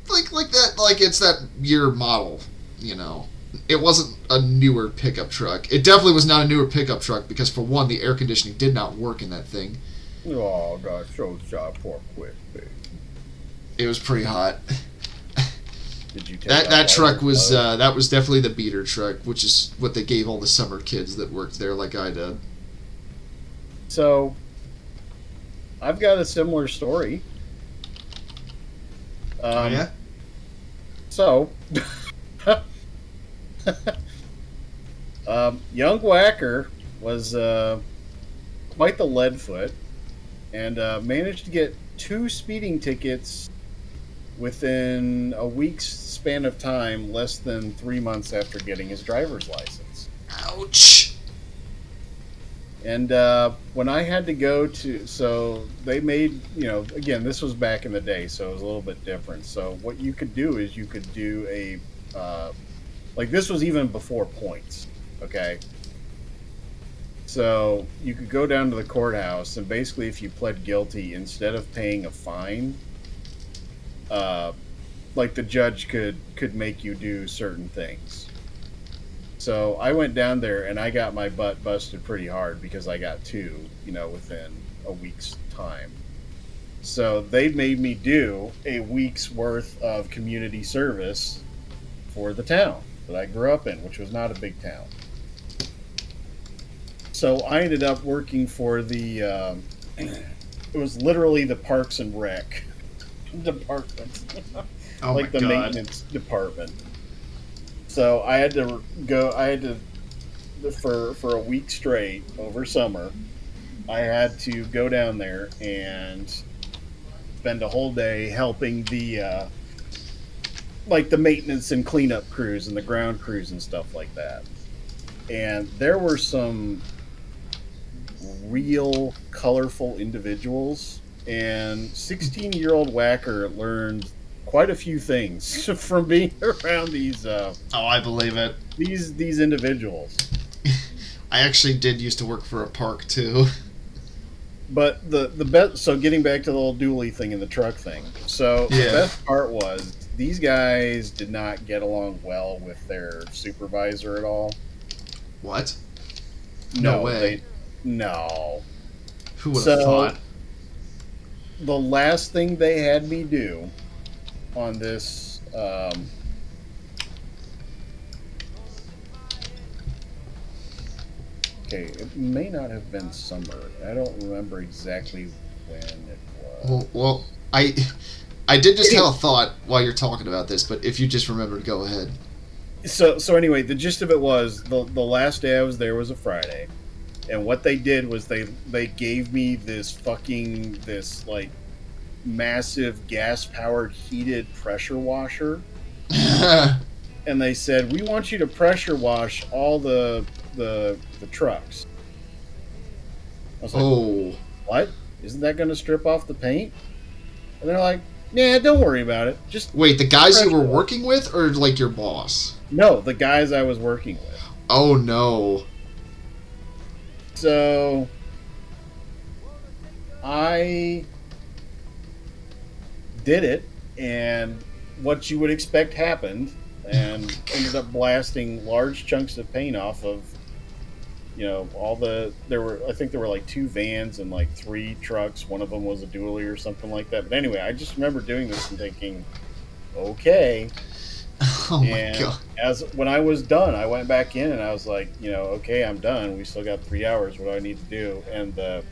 Like that, like it's that year model, you know. It wasn't a newer pickup truck. It definitely was not a newer pickup truck because for one, the air conditioning did not work in that thing. Oh, God, so sorry, poor Quispy. It was pretty hot. Did you take That off truck all was your that was definitely the beater truck, which is what they gave all the summer kids that worked there, like I did. So, I've got a similar story. Yeah. So, young Whacker was quite the leadfoot and managed to get 2 speeding tickets within a week's span of time, less than 3 months after getting his driver's license. Ouch. And when I had to go to, so they made, again, this was back in the day, so it was a little bit different. So what you could do is you could do a, like this was even before points, okay? So you could go down to the courthouse, and basically if you pled guilty, instead of paying a fine, like the judge could make you do certain things. So I went down there and I got my butt busted pretty hard because I got 2, within a week's time. So they made me do a week's worth of community service for the town that I grew up in, which was not a big town. So I ended up working for the, it was literally the Parks and Rec department. Oh like my the God. maintenance department. So I had to go. For a week straight over summer. I had to go down there and spend a whole day helping the like the maintenance and cleanup crews and the ground crews and stuff like that. And there were some real colorful individuals. And 16-year-old Whacker learned quite a few things from being around these Oh, I believe it. these individuals. I actually did used to work for a park too. But the best, so getting back to the old dually thing and the truck thing. So Yeah. the best part was these guys did not get along well with their supervisor at all. What? No way. No. Who would have So- thought? The last thing they had me do on this okay, it may not have been summer. I don't remember exactly when it was. Well, I did just have a thought while you're talking about this, but if you just remember to go ahead. So anyway, the gist of it was the last day I was there was a Friday, and what they did was they gave me this like massive gas powered heated pressure washer, and they said, we want you to pressure wash all the trucks. I was like, Oh, what? Isn't that going to strip off the paint? And they're like, nah, don't worry about it. Just wait, the guys you were Pressure wash. working with, or like your boss? no, the guys I was working with. Oh no. So I did it, and what you would expect happened, and ended up blasting large chunks of paint off of I think there were like 2 vans and like 3 trucks. One of them was a dually or something like that. But anyway, I just remember doing this and thinking, okay. Oh my And god. when I was done, I went back in and I was like, okay, I'm done. We still got 3 hours. What do I need to do? And the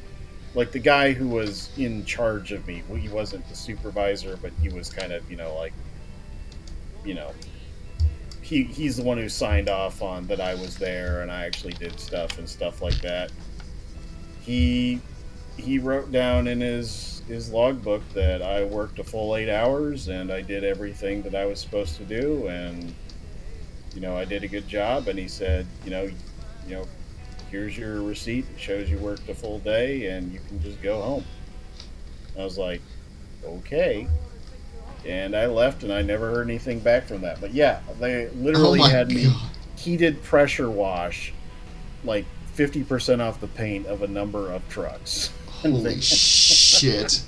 guy who was in charge of me, well, he wasn't the supervisor, but he was kind of, you know, he's the one who signed off on that I was there and I actually did stuff and stuff like that. He wrote down in his logbook that I worked a full 8 hours and I did everything that I was supposed to do, and I did a good job. And he said, here's your receipt. It shows you worked a full day and you can just go home. I was like, okay. And I left and I never heard anything back from that. But yeah, they literally had me heated pressure wash like 50% off the paint of a number of trucks. Holy shit.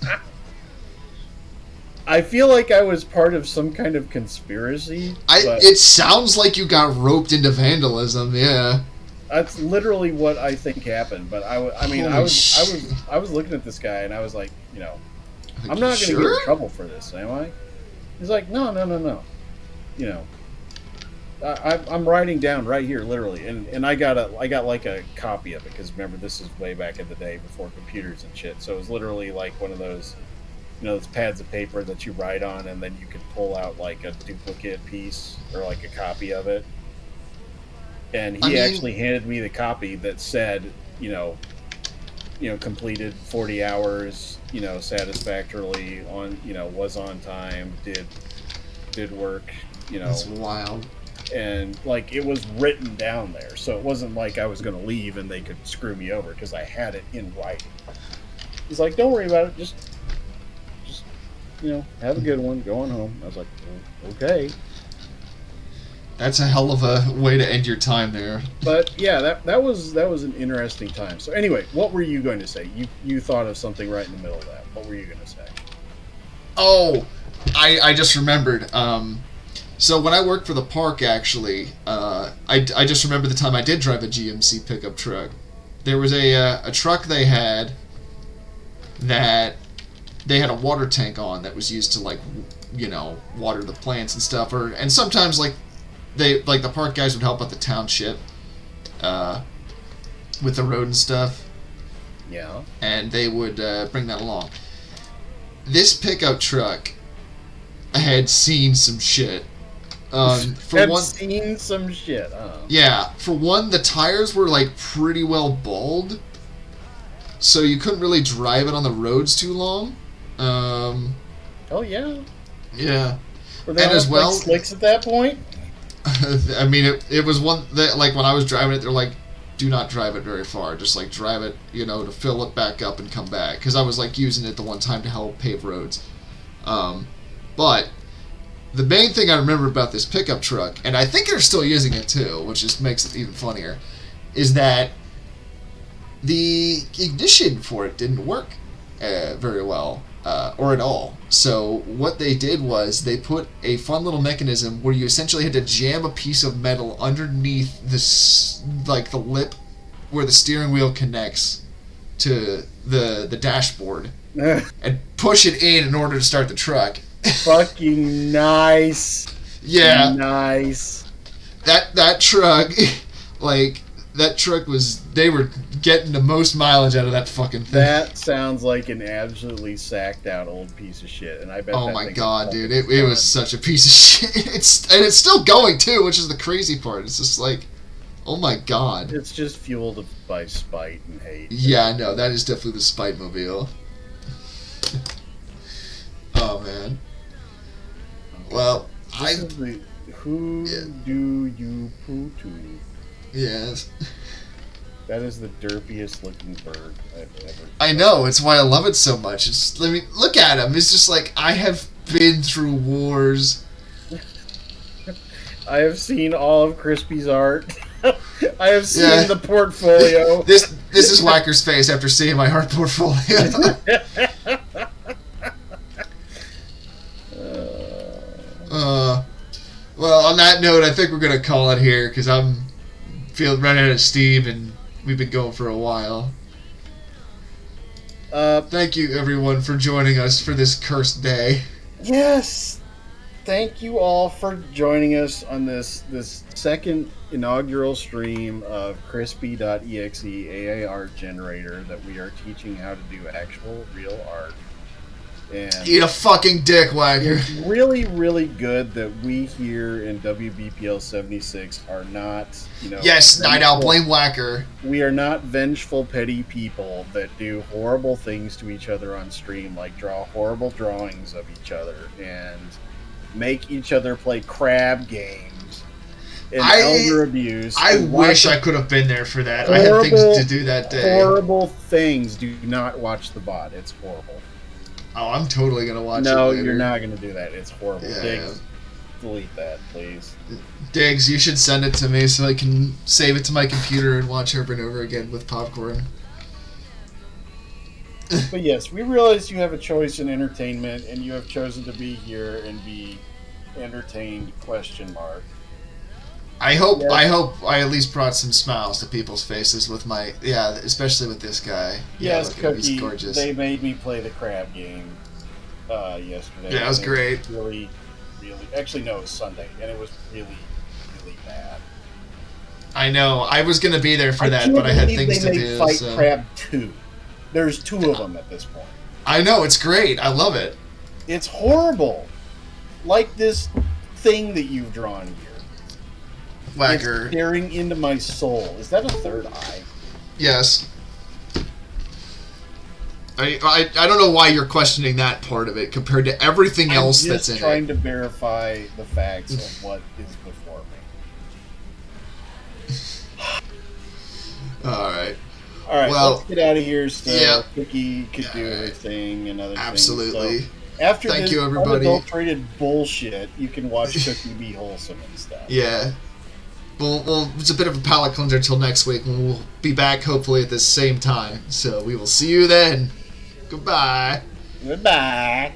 I feel like I was part of some kind of conspiracy. It sounds like you got roped into vandalism, yeah. That's literally what I think happened. But I was looking at this guy and I was like, I'm not going to get in trouble for this, am I? He's like, no. I'm writing down right here, literally, and I got like a copy of it because remember, this is way back in the day before computers and shit. So it was literally like one of those, those pads of paper that you write on, and then you could pull out like a duplicate piece or like a copy of it. And he actually handed me the copy that said, completed 40 hours, satisfactorily on, was on time, did work, That's wild. And like it was written down there, so it wasn't like I was going to leave and they could screw me over because I had it in writing. He's like, don't worry about it, just have a good one, go on home. I was like, okay. That's a hell of a way to end your time there. But yeah, that was an interesting time. So anyway, what were you going to say? You thought of something right in the middle of that. What were you going to say? Oh, I just remembered. So when I worked for the park, actually, I just remember the time I did drive a GMC pickup truck. There was a truck they had that they had a water tank on that was used to water the plants and stuff, and sometimes the park guys would help out the township with the road and stuff. Yeah. And they would bring that along. This pickup truck had seen some shit. Seen some shit. Yeah. For one, the tires were pretty well bald, so you couldn't really drive it on the roads too long. Oh yeah. Yeah. Were they as well slicks at that point? I mean, it was one that when I was driving it, they're like, do not drive it very far. Just drive it, to fill it back up and come back. Because I was using it the one time to help pave roads. But the main thing I remember about this pickup truck, and I think they're still using it too, which just makes it even funnier, is that the ignition for it didn't work very well. Or at all. So what they did was they put a fun little mechanism where you essentially had to jam a piece of metal underneath the lip where the steering wheel connects to the dashboard and push it in order to start the truck. Fucking nice. Yeah. Nice. That truck, that truck they were getting the most mileage out of that fucking thing. That sounds like an absolutely sacked out old piece of shit, and I bet. Oh my god, dude! It was such a piece of shit. It's still going too, which is the crazy part. It's just oh my god. It's just fueled by spite and hate. Yeah, no, that is definitely the spite mobile. Oh man. Well, who do you poo to? Yes. That is the derpiest looking bird I've ever. I know, it's why I love it so much. Look at him. It's just I have been through wars. I have seen all of Crispy's art. I have seen the portfolio. This is Whacker's face after seeing my art portfolio. Well, on that note, I think we're gonna call it here because I'm running out of steam, and We've been going for a while. Thank you, everyone, for joining us for this cursed day. Yes. Thank you all for joining us on this second inaugural stream of Crispy.exe AI art generator that we are teaching how to do actual real art. And Eat a fucking dick, Wagner. it's really, really good that we here in WBPL 76 are not, Yes, Night Owl, vengeful- blame Whacker. We are not vengeful, petty people that do horrible things to each other on stream, like draw horrible drawings of each other and make each other play crab games and elder abuse. I and wish watch I could have been there for that. I had things to do that day. Horrible things. Do not watch the bot. It's horrible. Oh, I'm totally gonna watch it No, later. you're not going to do that. It's horrible. Yeah. Diggs, delete that, please. Diggs, you should send it to me so I can save it to my computer and watch over and over again with popcorn. But yes, we realize you have a choice in entertainment, and you have chosen to be here and be entertained, question mark. I hope Yeah. I at least brought some smiles to people's faces with my especially with this guy. Yes, look at him, he's Cookie, gorgeous. they made me play the crab game yesterday. Yeah, it was and great. Really, really, actually no, it was Sunday, and it was really, really bad. I know. I was gonna be there for that, but I had things to do. Fight So. Crab 2. There's 2 of them at this point. I know, it's great. I love it. It's horrible. Like this thing that you've drawn here. Whacker. It's staring into my soul. Is that a third eye? Yes. I don't know why you're questioning that part of it compared to everything else I'm that's just in trying it. to verify the facts of what is before me. Alright. All right, Well, let's get out of here. So yeah. Cookie could do Yeah. everything and other Absolutely. things. So after Thank this you, everybody. unadulterated bullshit, you can watch Cookie be wholesome and stuff. Yeah. Well, it's a bit of a palate cleanser till next week when we'll be back hopefully at the same time. So we will see you then. Goodbye. Goodbye.